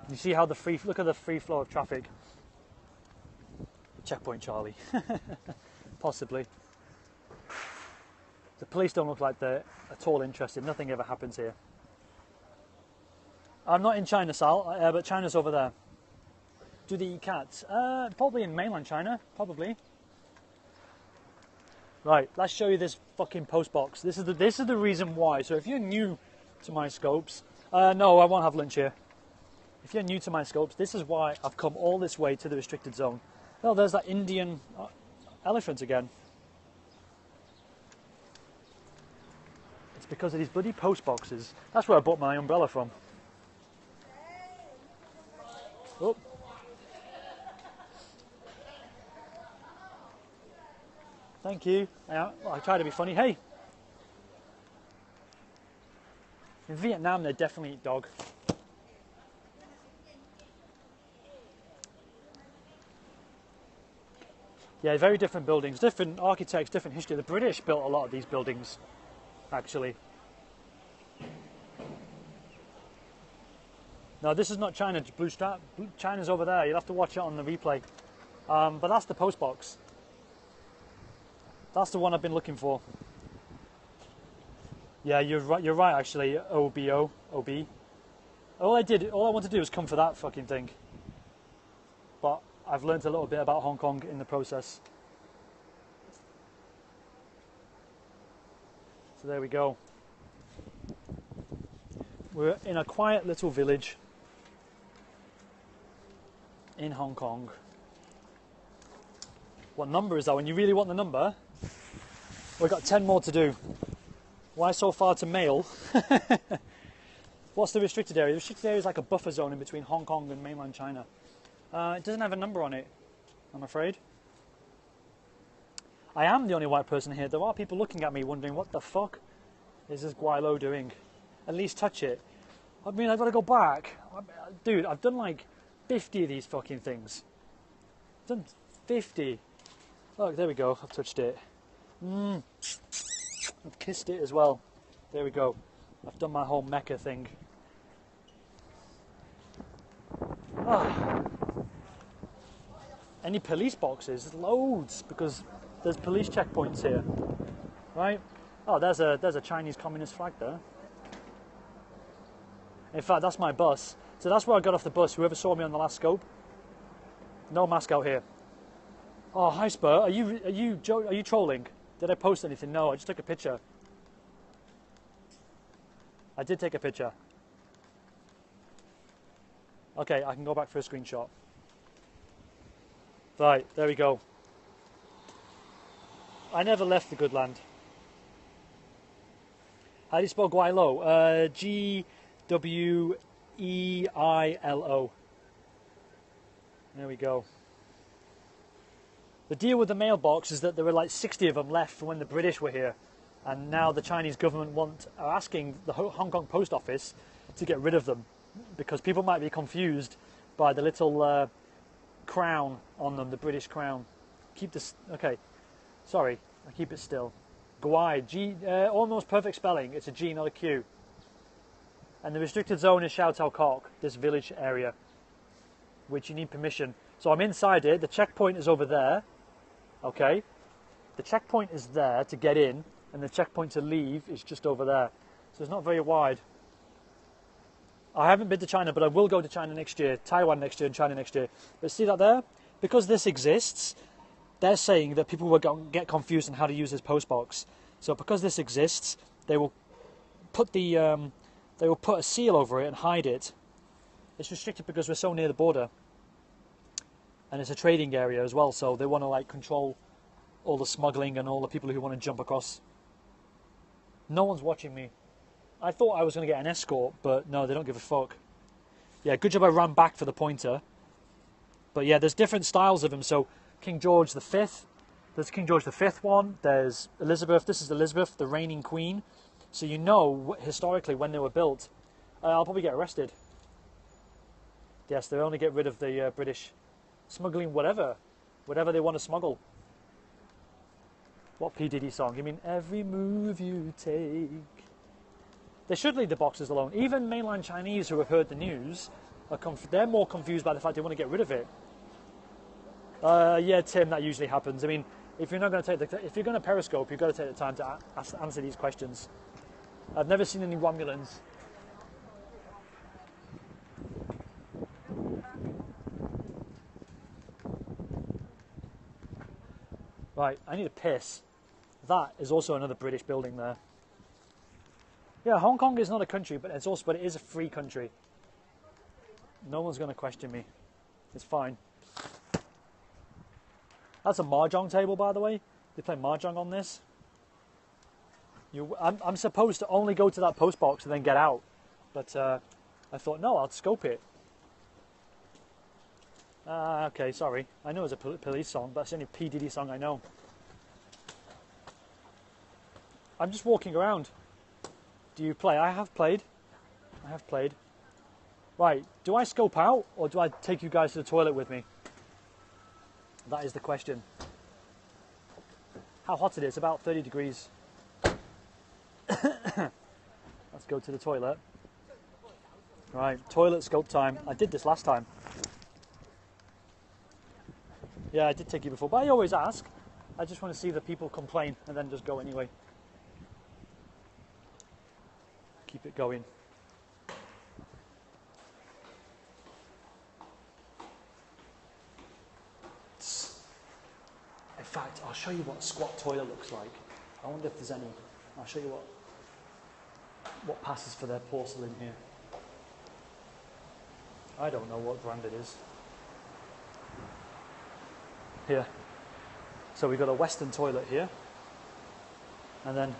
You see how look at the free flow of traffic. Checkpoint Charlie. Possibly. The police don't look like they're at all interested. Nothing ever happens here. I'm not in China, Sal, but China's over there. Do they eat cats? Probably in mainland China, probably. Right, let's show you this fucking post box. This is the reason why. So if you're new to my scopes, no, I won't have lunch here. If you're new to my scopes, this is why I've come all this way to the restricted zone. Oh, there's that Indian elephant again. It's because of these bloody post boxes. That's where I bought my umbrella from. Oh. Thank you. I try to be funny. Hey. In Vietnam, they definitely eat dog. Yeah, very different buildings, different architects, different history. The British built a lot of these buildings, actually. No, this is not China, Blue Strap. China's over there. You'll have to watch it on the replay. But that's the post box. That's the one I've been looking for. Yeah, you're right actually, OBO, OB. All I want to do is come for that fucking thing. But I've learned a little bit about Hong Kong in the process. So there we go. We're in a quiet little village in Hong Kong. What number is that? When you really want the number, we've got 10 more to do. Why so far to mail? What's the restricted area? The restricted area is like a buffer zone in between Hong Kong and mainland China. It doesn't have a number on it, I'm afraid. I am the only white person here. There are people looking at me wondering, what the fuck is this Guaylo doing? At least touch it. I mean, I've got to go back. Dude, I've done like 50 of these fucking things. I've done 50. Look, there we go. I've touched it. I've kissed it as well. There we go. I've done my whole Mecca thing. Any police boxes? There's loads, because there's police checkpoints here, right? Oh, there's a Chinese Communist flag there. In fact, that's my bus. So that's where I got off the bus. Whoever saw me on the last scope. No mask out here. Oh, hi Spur. Are you trolling? Did I post anything? No, I just took a picture. I did take a picture. Okay, I can go back for a screenshot. Right, there we go. I never left the good land. How do you spell Guaylo? G-W-E-I-L-O. There we go. The deal with the mailbox is that there were like 60 of them left from when the British were here. And now the Chinese government are asking the Hong Kong post office to get rid of them, because people might be confused by the little crown on them, the British crown. Keep this, okay, sorry, I keep it still. Guai, G, almost perfect spelling, it's a G, not a Q. And the restricted zone is Shao Tao Kok, this village area, which you need permission. So I'm inside it, the checkpoint is over there, okay? The checkpoint is there to get in, and the checkpoint to leave is just over there. So it's not very wide. I haven't been to China, but I will go to China next year, Taiwan next year, and China next year. But see that there? Because this exists, they're saying that people will get confused on how to use this postbox. So because this exists, they will put a seal over it and hide it. It's restricted because we're so near the border, and it's a trading area as well. So they want to like control all the smuggling and all the people who want to jump across. No one's watching me. I thought I was going to get an escort, but no, they don't give a fuck. Yeah, good job I ran back for the pointer. But yeah, there's different styles of them. So King George V, there's King George V one, there's Elizabeth, this is Elizabeth, the reigning queen. So you know, historically, when they were built. I'll probably get arrested. Yes, they only get rid of the British smuggling whatever they want to smuggle. What P. Diddy song? You mean every move you take? They should leave the boxes alone. Even mainland Chinese who have heard the news, they're more confused by the fact they want to get rid of it. Yeah, Tim, that usually happens. I mean, if you're going to periscope, you've got to take the time to answer these questions. I've never seen any Romulans. Right, I need a piss. That is also another British building there. Yeah, Hong Kong is not a country, but it is a free country. No one's going to question me. It's fine. That's a mahjong table, by the way. They play mahjong on this. I'm supposed to only go to that post box and then get out, but I thought, no, I'll scope it. Okay, sorry. I know it's a police song, but it's the only P. Diddy song I know. I'm just walking around. Do you play? I have played. Right, do I scope out, or do I take you guys to the toilet with me? That is the question. how hot it is, about 30 degrees. Let's go to the toilet. Right, toilet scope time. I did this last time. Yeah, I did take you before, but I always ask. I just want to see the people complain and then just go anyway. Keep it going. In fact, I'll show you what a squat toilet looks like. I wonder if there's any. I'll show you what passes for their porcelain here. I don't know what brand it is. Here. So we've got a Western toilet here. And then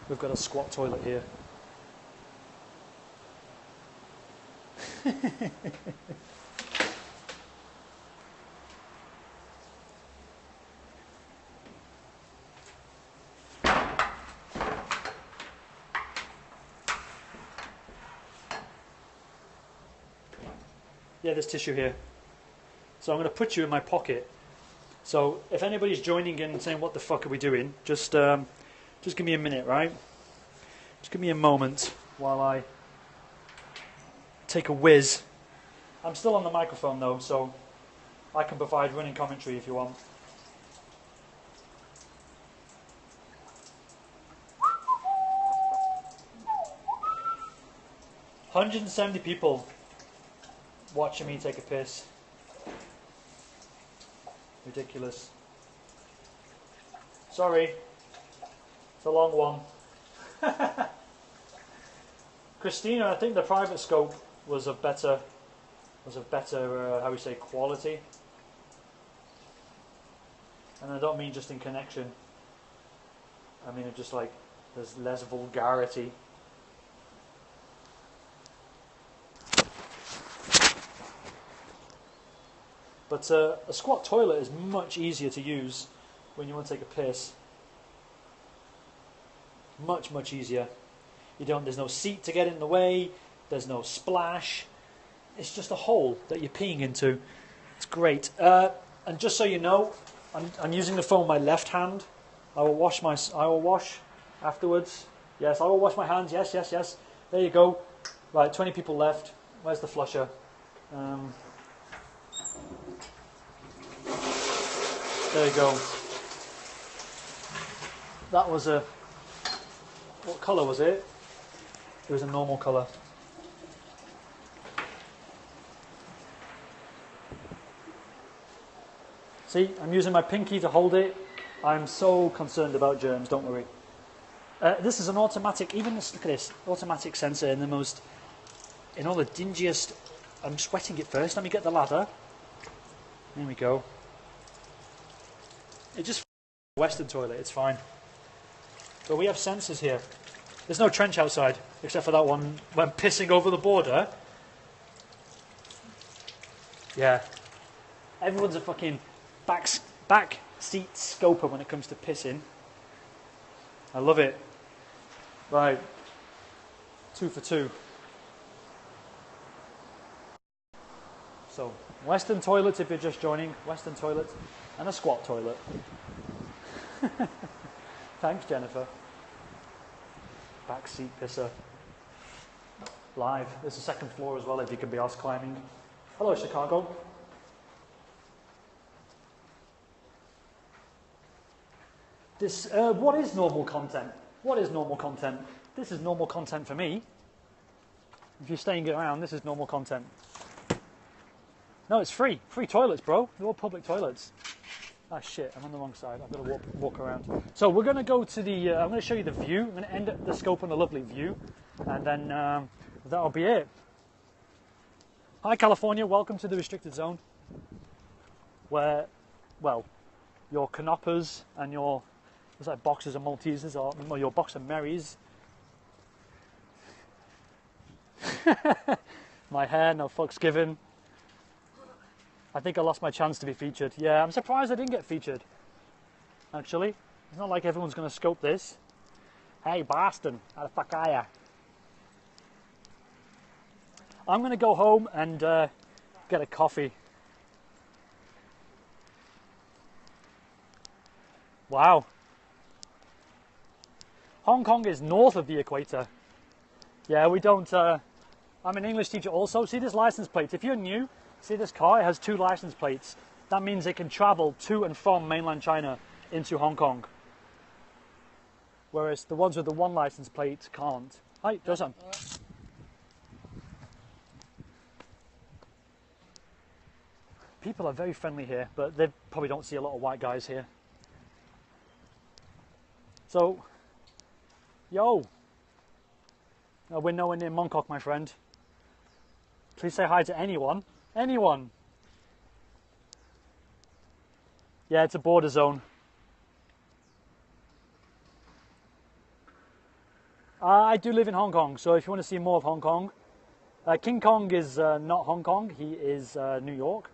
we've got a squat toilet here. Yeah, there's tissue here. So I'm going to put you in my pocket. So if anybody's joining in and saying, what the fuck are we doing? Just give me a minute, right? Just give me a moment while I take a whiz. I'm still on the microphone though, so I can provide running commentary if you want. $170 people watching me take a piss. Ridiculous. Sorry, it's a long one. Christina, I think the private scope was a better how we say, quality. And I don't mean just in connection. I mean just like there's less vulgarity. But a squat toilet is much easier to use when you want to take a piss. Much, much easier. There's no seat to get in the way. There's no splash. It's just a hole that you're peeing into. It's great. And just so you know, I'm using the phone with my left hand. I will wash afterwards. Yes, I will wash my hands. Yes, yes, yes. There you go. Right, 20 people left. Where's the flusher? There you go. That was what colour was it? It was a normal colour. See, I'm using my pinky to hold it. I'm so concerned about germs, don't worry. This is an automatic, look at this, automatic sensor in all the dingiest. I'm sweating it first. Let me get the ladder. There we go. It just Western toilet, it's fine. But we have sensors here. There's no trench outside, except for that one when pissing over the border. Yeah. Everyone's a fucking back seat scoper when it comes to pissing. I love it. Right. 2 for 2. So, Western toilet if you're just joining. Western toilet and a squat toilet. Thanks, Jennifer. Backseat pisser. Live. There's a second floor as well if you can be asked climbing. Hello, Chicago. This, what is normal content? What is normal content? This is normal content for me. If you're staying around, this is normal content. No, it's free. Free toilets, bro. They're all public toilets. Ah, shit, I'm on the wrong side. I've got to walk around. So we're going to go to the... I'm going to show you the view. I'm going to end the scope on a lovely view. And then that'll be it. Hi, California. Welcome to the restricted zone. Where, well, your canoppers and your... It's like boxers and Maltesers, or your boxer Marys. My hair, no fucks given. I think I lost my chance to be featured. Yeah, I'm surprised I didn't get featured. Actually, it's not like everyone's going to scope this. Hey, Boston, how the fuck are ya? I'm going to go home and get a coffee. Wow, Hong Kong is north of the equator. Yeah, we don't... I'm an English teacher also. See this license plate? If you're new, see this car? It has 2 license plates. That means it can travel to and from mainland China into Hong Kong. Whereas the ones with the 1 license plate can't. Hi, Josan. People are very friendly here, but they probably don't see a lot of white guys here. So, yo. We're nowhere near Mongkok, my friend. Please say hi to anyone. Anyone. Yeah, it's a border zone. I do live in Hong Kong, so if you want to see more of Hong Kong, King Kong is not Hong Kong. He is New York.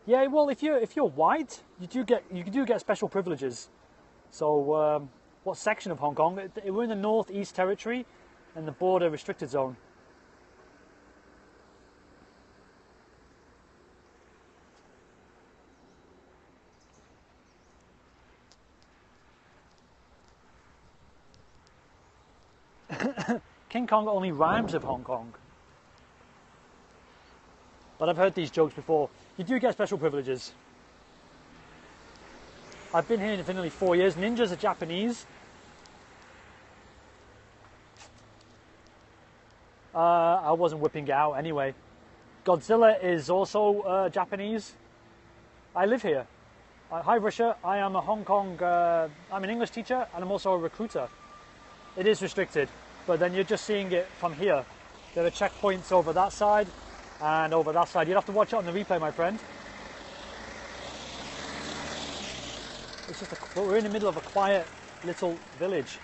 Yeah, well, if you're white, you do get special privileges. So, what section of Hong Kong? We're in the Northeast Territory, and the border restricted zone. King Kong only rhymes with Hong Kong. But I've heard these jokes before. You do get special privileges. I've been here for nearly 4 years. Ninjas are Japanese. I wasn't whipping it out anyway. Godzilla is also Japanese. I live here. Hi Russia, I am a Hong Kong, I'm an English teacher and I'm also a recruiter. It is restricted, but then you're just seeing it from here. There are checkpoints over that side and over that side. You'd have to watch it on the replay, my friend. It's just we're in the middle of a quiet little village.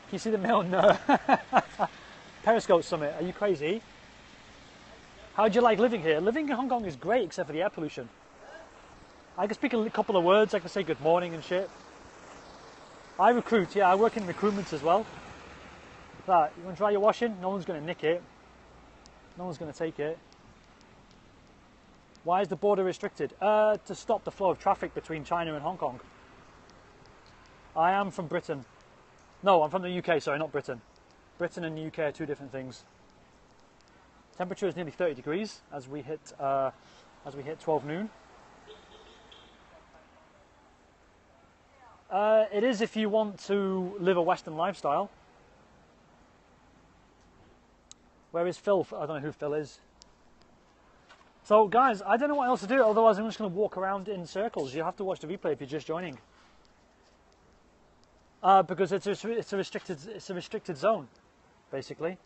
Can you see the mail? No. Periscope summit, are you crazy? How do you like living here? Living in Hong Kong is great except for the air pollution. I can speak a couple of words, I can say good morning and shit. I recruit, yeah, I work in recruitment as well. That, you want to try your washing? No one's going to nick it. No one's going to take it. Why is the border restricted? To stop the flow of traffic between China and Hong Kong. I am from Britain. No, I'm from the UK, sorry, not Britain. Britain and the UK are 2 different things. Temperature is nearly 30 degrees as we hit 12 noon. It is if you want to live a Western lifestyle. Where is Phil? I don't know who Phil is. So guys, I don't know what else to do, otherwise I'm just going to walk around in circles. You have to watch the replay if you're just joining. Because it's a restricted zone, basically.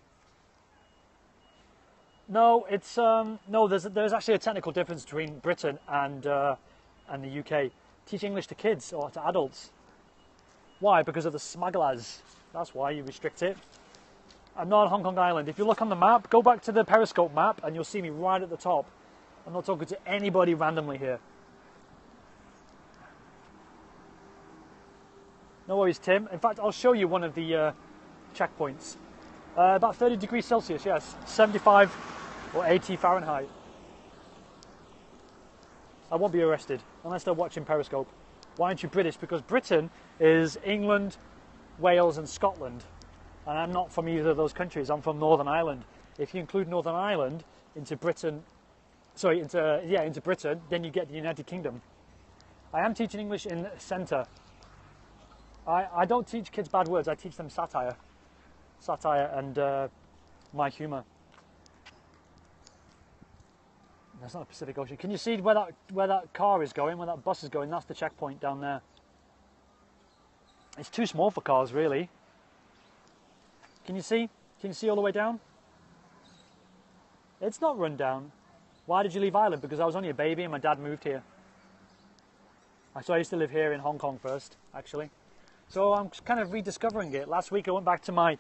No, it's no. There's actually a technical difference between Britain and the UK. Teach English to kids or to adults. Why? Because of the smugglers. That's why you restrict it. I'm not on Hong Kong Island. If you look on the map, go back to the periscope map and you'll see me right at the top. I'm not talking to anybody randomly here. No worries, Tim. In fact, I'll show you one of the checkpoints. About 30 degrees Celsius, yes. 75 or 80 Fahrenheit. I won't be arrested unless they're watching Periscope. Why aren't you British? Because Britain is England, Wales and Scotland. And I'm not from either of those countries. I'm from Northern Ireland. If you include Northern Ireland into Britain, into Britain, then you get the United Kingdom. I am teaching English in centre. I don't teach kids bad words. I teach them satire and my humour. That's not the Pacific Ocean. Can you see where that car is going, where that bus is going? That's the checkpoint down there. It's too small for cars, really. Can you see? Can you see all the way down? It's not run down. Why did you leave Ireland? Because I was only a baby and my dad moved here. So I used to live here in Hong Kong first, actually. So I'm kind of rediscovering it. Last week I went back to my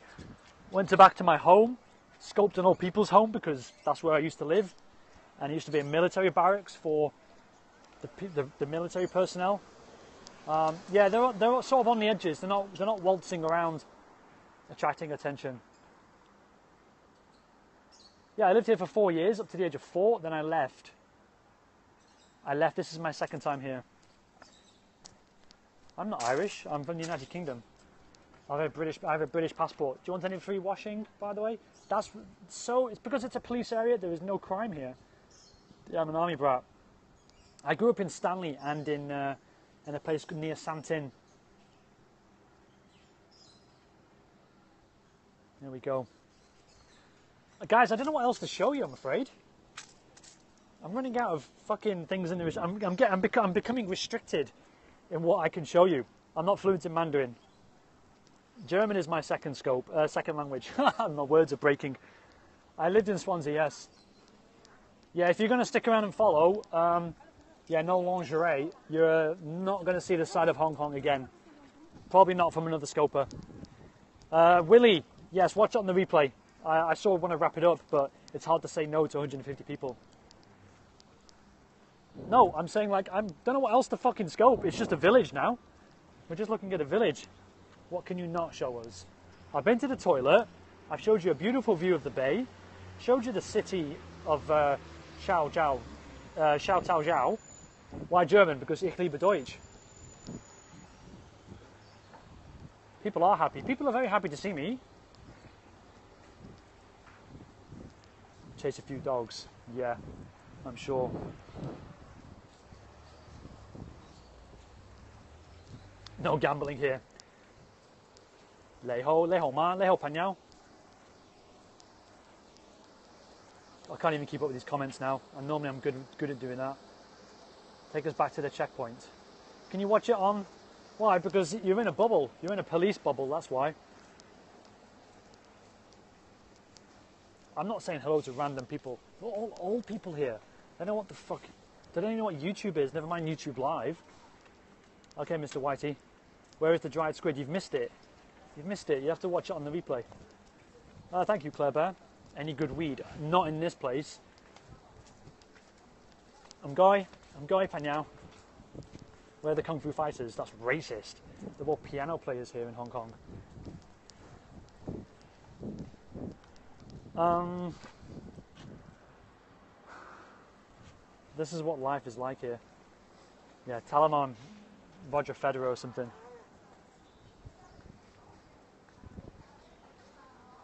home, scoped an old people's home because that's where I used to live. And it used to be a military barracks for the military personnel. Yeah, they're sort of on the edges. They're not waltzing around, attracting attention. Yeah, I lived here for 4 years, up to the age of 4. Then I left. This is my second time here. I'm not Irish. I'm from the United Kingdom. I have a British passport. Do you want any free washing, by the way? It's because it's a police area, there is no crime here. Yeah, I'm an army brat. I grew up in Stanley and in a place near Santin. There we go. Guys, I don't know what else to show you, I'm afraid. I'm running out of fucking things in the... I'm becoming restricted in what I can show you. I'm not fluent in Mandarin. German is my second language. My words are breaking. I lived in Swansea, yes. Yeah, if you're going to stick around and follow, yeah, no lingerie, you're not going to see the side of Hong Kong again. Probably not from another scoper. Willie, yes, watch it on the replay. I sort of want to wrap it up, but it's hard to say no to 150 people. No, I'm saying like, I don't know what else to fucking scope. It's just a village now. We're just looking at a village. What can you not show us? I've been to the toilet. I've showed you a beautiful view of the bay. Showed you the city of Xiao Tao Zhao. Why German? Because ich liebe Deutsch. People are happy. People are very happy to see me. Chase a few dogs. Yeah, I'm sure. No gambling here. 你好嗎？你好朋友? I can't even keep up with these comments now. And normally I'm good at doing that. Take us back to the checkpoint. Can you watch it on? Why? Because you're in a bubble. You're in a police bubble, that's why. I'm not saying hello to random people. They're all old people here. They don't know what the fuck... They don't even know what YouTube is, never mind YouTube Live. Okay, Mr. Whitey. Where is the dried squid? You've missed it. You've missed it. You have to watch it on the replay. Thank you, Claire Bear. Any good weed? Not in this place. I'm Guy Panyao. Where are the Kung Fu fighters? That's racist. They're all piano players here in Hong Kong. This is what life is like here. Yeah, Talaman, Roger Federer or something.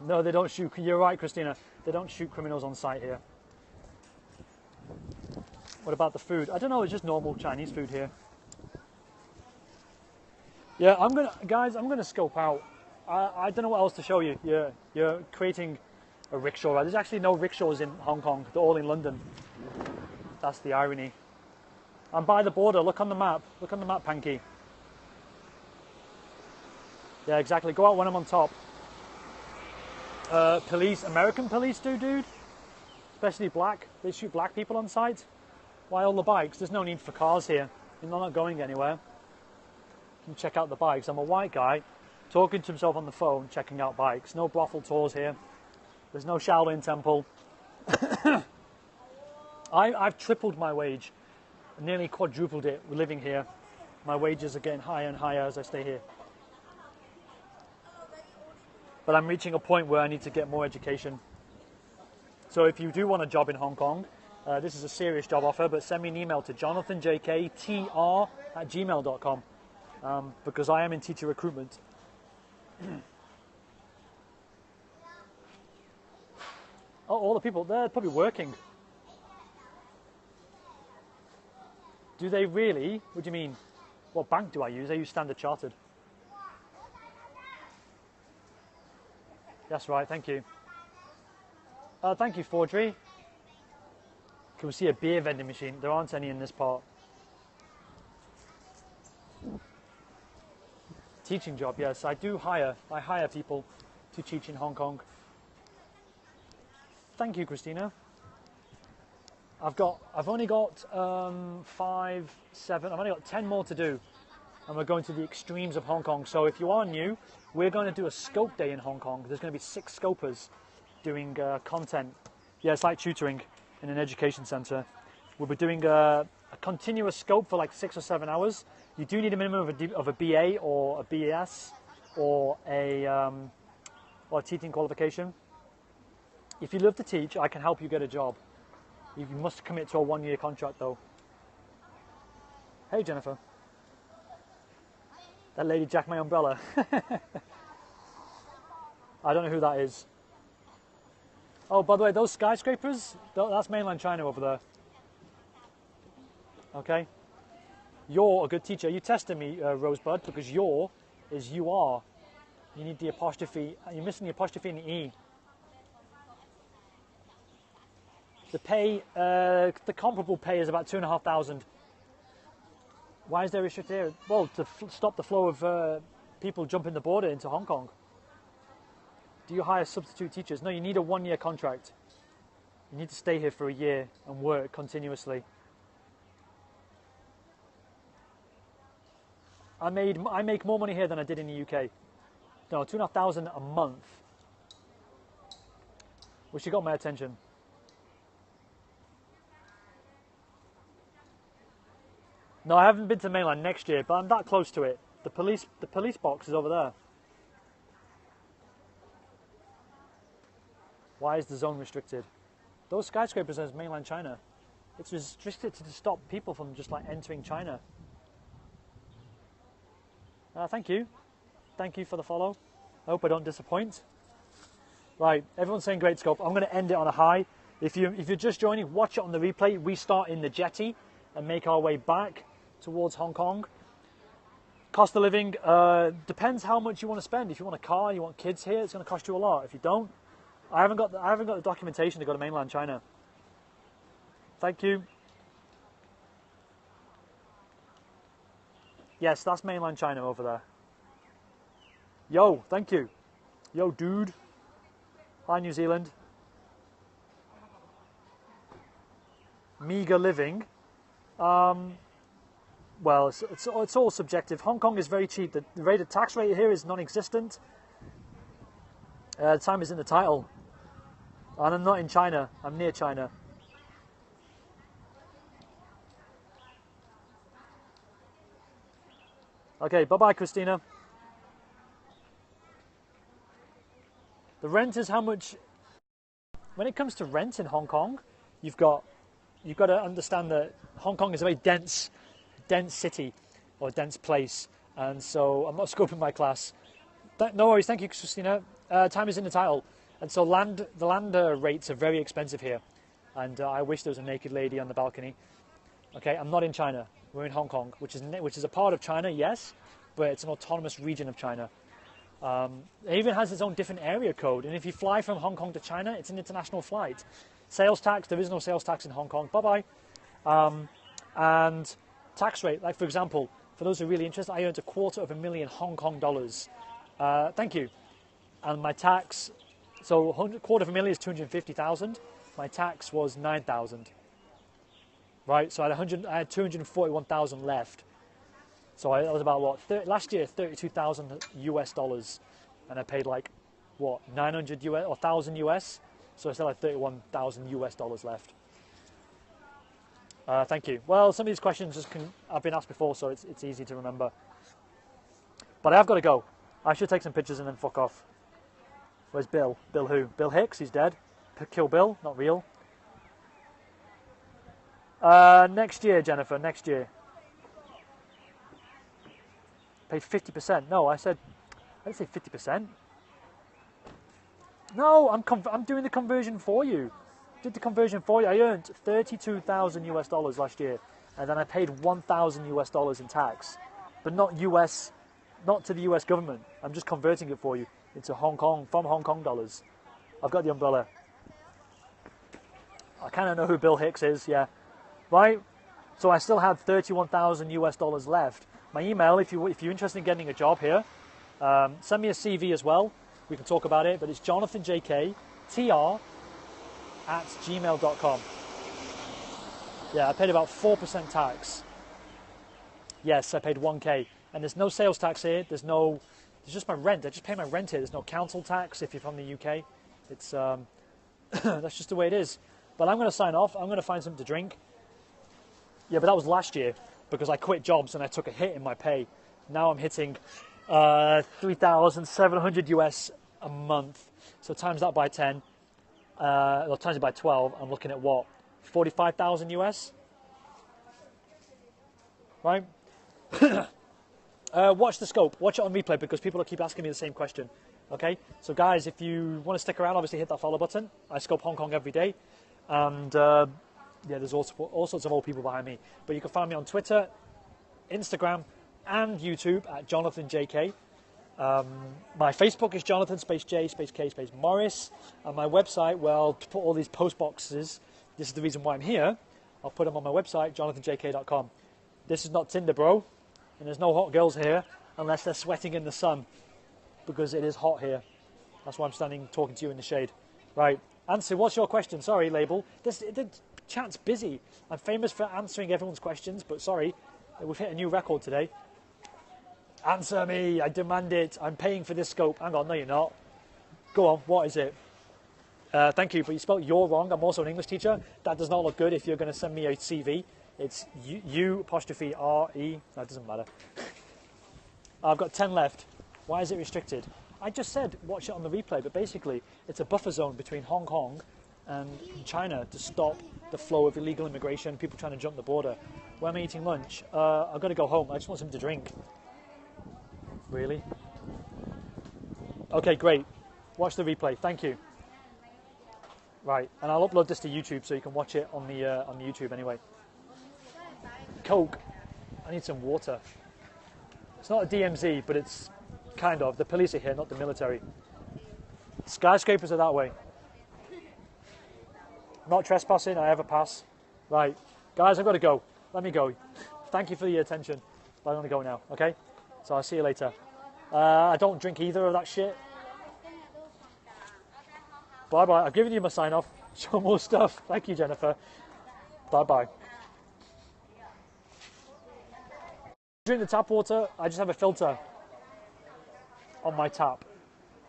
No, they don't shoot. You're right, Christina. They don't shoot criminals on sight here. What about the food? I don't know. It's just normal Chinese food here. Yeah, guys, I'm gonna scope out. I don't know what else to show you. You're creating a rickshaw. Right? There's actually no rickshaws in Hong Kong. They're all in London. That's the irony. I'm by the border. Look on the map. Look on the map, Panky. Yeah, exactly. Go out when I'm on top. American police do, dude. Especially black. They shoot black people on sight. Why all the bikes? There's no need for cars here. They're not going anywhere. You can check out the bikes. I'm a white guy talking to himself on the phone, checking out bikes. No brothel tours here. There's no Shaolin temple. I've tripled my wage. Nearly quadrupled it living here. My wages are getting higher and higher as I stay here. But I'm reaching a point where I need to get more education. So if you do want a job in Hong Kong, this is a serious job offer, but send me an email to jonathanjktr@gmail.com because I am in teacher recruitment. Oh, all the people, they're probably working. Do they really? What do you mean? What bank do I use? I use Standard Chartered. That's right, thank you. Thank you, Forgery. Can we see a beer vending machine? There aren't any in this part. Teaching job, yes. I hire people to teach in Hong Kong. Thank you, Christina. I've only got 5, 7, I've only got 10 more to do. And we're going to the extremes of Hong Kong. So if you are new, we're going to do a scope day in Hong Kong. There's going to be 6 scopers doing content. Yeah, it's like tutoring in an education centre. We'll be doing a continuous scope for like 6 or 7 hours. You do need a minimum of a BA or a BS or a teaching qualification. If you love to teach, I can help you get a job. You must commit to a 1-year contract though. Hey, Jennifer. That lady jacked my umbrella. I don't know who that is. Oh, by the way, those skyscrapers, that's mainland China over there. Okay? You're a good teacher. You tested me, Rosebud, because your is you are. You need the apostrophe. You're missing the apostrophe and the E. The pay, the comparable pay is about 2,500. Why is there restricted area? Well, to stop the flow of people jumping the border into Hong Kong. Do you hire substitute teachers? No, you need a 1-year contract. You need to stay here for a year and work continuously. I make more money here than I did in the UK. No, 2,500 a month. Which got my attention. No, I haven't been to mainland next year, but I'm that close to it. The police box is over there. Why is the zone restricted? Those skyscrapers are mainland China. It's restricted to stop people from just like entering China. Thank you. Thank you for the follow. I hope I don't disappoint. Right, everyone's saying great scope. I'm going to end it on a high. If you're just joining, watch it on the replay. We start in the jetty and make our way back towards Hong Kong. Cost of living depends how much you want to spend. If you want a car, you want kids here, it's going to cost you a lot. If you don't, I haven't got the documentation to go to mainland China. Thank you. Yes, that's mainland China over there. Yo, thank you. Yo, dude. Hi, New Zealand. Meager living. Well, it's all subjective. Hong Kong is very cheap. The tax rate here is non-existent. Time is in the title. And I'm not in China. I'm near China. Okay, bye-bye, Christina. The rent is how much... When it comes to rent in Hong Kong, you've got to understand that Hong Kong is a very dense city or dense place. And so I'm not scoping my class. No worries, thank you, Christina. Time is in the title. And so the land rates are very expensive here. And I wish there was a naked lady on the balcony. Okay, I'm not in China. We're in Hong Kong, which is a part of China, yes, but it's an autonomous region of China. It even has its own different area code. And if you fly from Hong Kong to China, it's an international flight. Sales tax, there is no sales tax in Hong Kong. Bye-bye. And tax rate, like for example, for those who are really interested, I earned $250,000 Hong Kong dollars. Thank you. And my tax, so $250,000 is 250,000. My tax was 9,000. Right, so I had 241,000 left. So that was about what, last year, 32,000 US dollars, and I paid like what, 900 US or 1,000 US. So I still had 31,000 US dollars left. Thank you. Well, some of these questions I've been asked before, so it's easy to remember. But I have got to go. I should take some pictures and then fuck off. Where's Bill? Bill who? Bill Hicks? He's dead. Kill Bill? Not real. Next year, Jennifer. Next year. Paid 50%. No, I didn't say 50%. No, I'm doing the conversion for you. Did the conversion for you. I earned 32,000 US dollars last year, and then I paid 1,000 US dollars in tax, but not to the US government. I'm just converting it for you into Hong Kong, from Hong Kong dollars. I've got the umbrella. I kind of know who Bill Hicks is, yeah. Right? So I still have 31,000 US dollars left. My email, if you're interested in getting a job here, send me a CV as well. We can talk about it, but it's jonathanjk.tr@gmail.com. Yeah, I paid about 4% tax. Yes, I paid 1K. And there's no sales tax here. There's just my rent. I just pay my rent here. There's no council tax if you're from the UK. It's that's just the way it is. But I'm going to sign off. I'm going to find something to drink. Yeah, but that was last year because I quit jobs and I took a hit in my pay. Now I'm hitting 3,700 US a month. So times that by 10, or times it by 12, I'm looking at what? 45,000 US? Right? Watch the scope. Watch it on replay because people keep asking me the same question. Okay? So guys, if you want to stick around, obviously hit that follow button. I scope Hong Kong every day. And yeah, there's all sorts of old people behind me. But you can find me on Twitter, Instagram, and YouTube at JonathanJK. My Facebook is Jonathan space J space K space Morris. And my website, well, to put all these post boxes, this is the reason why I'm here. I'll put them on my website, jonathanjk.com. This is not Tinder, bro. And there's no hot girls here unless they're sweating in the sun because it is hot here. That's why I'm standing talking to you in the shade. Right. Answer, what's your question? Sorry, Label. The chat's busy. I'm famous for answering everyone's questions, but sorry, we've hit a new record today. Answer me. I demand it. I'm paying for this scope. Hang on. No, you're not. Go on. What is it? Thank you, but you spelled "you're" wrong. I'm also an English teacher. That does not look good if you're going to send me a CV. It's U''R''E. That doesn't matter. I've got 10 left. Why is it restricted? I just said watch it on the replay, but basically it's a buffer zone between Hong Kong and China to stop the flow of illegal immigration, people trying to jump the border. Where am I eating lunch? I've got to go home. I just want something to drink. Really? Okay, great. Watch the replay. Thank you. Right, and I'll upload this to YouTube so you can watch it on the YouTube anyway. Coke. I need some water. It's not a DMZ, but it's kind of. The police are here, not the military. Skyscrapers are that way. Not trespassing, I have a pass. Right, guys, I've got to go. Let me go. Thank you for your attention. But I'm going to go now, okay? So I'll see you later. I don't drink either of that shit. Bye-bye. I've given you my sign-off. Show more stuff. Thank you, Jennifer. Bye-bye. Drink the tap water. I just have a filter on my tap.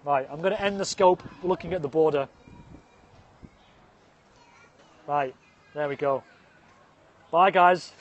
Right, I'm going to end the scope looking at the border. Right, there we go. Bye, guys.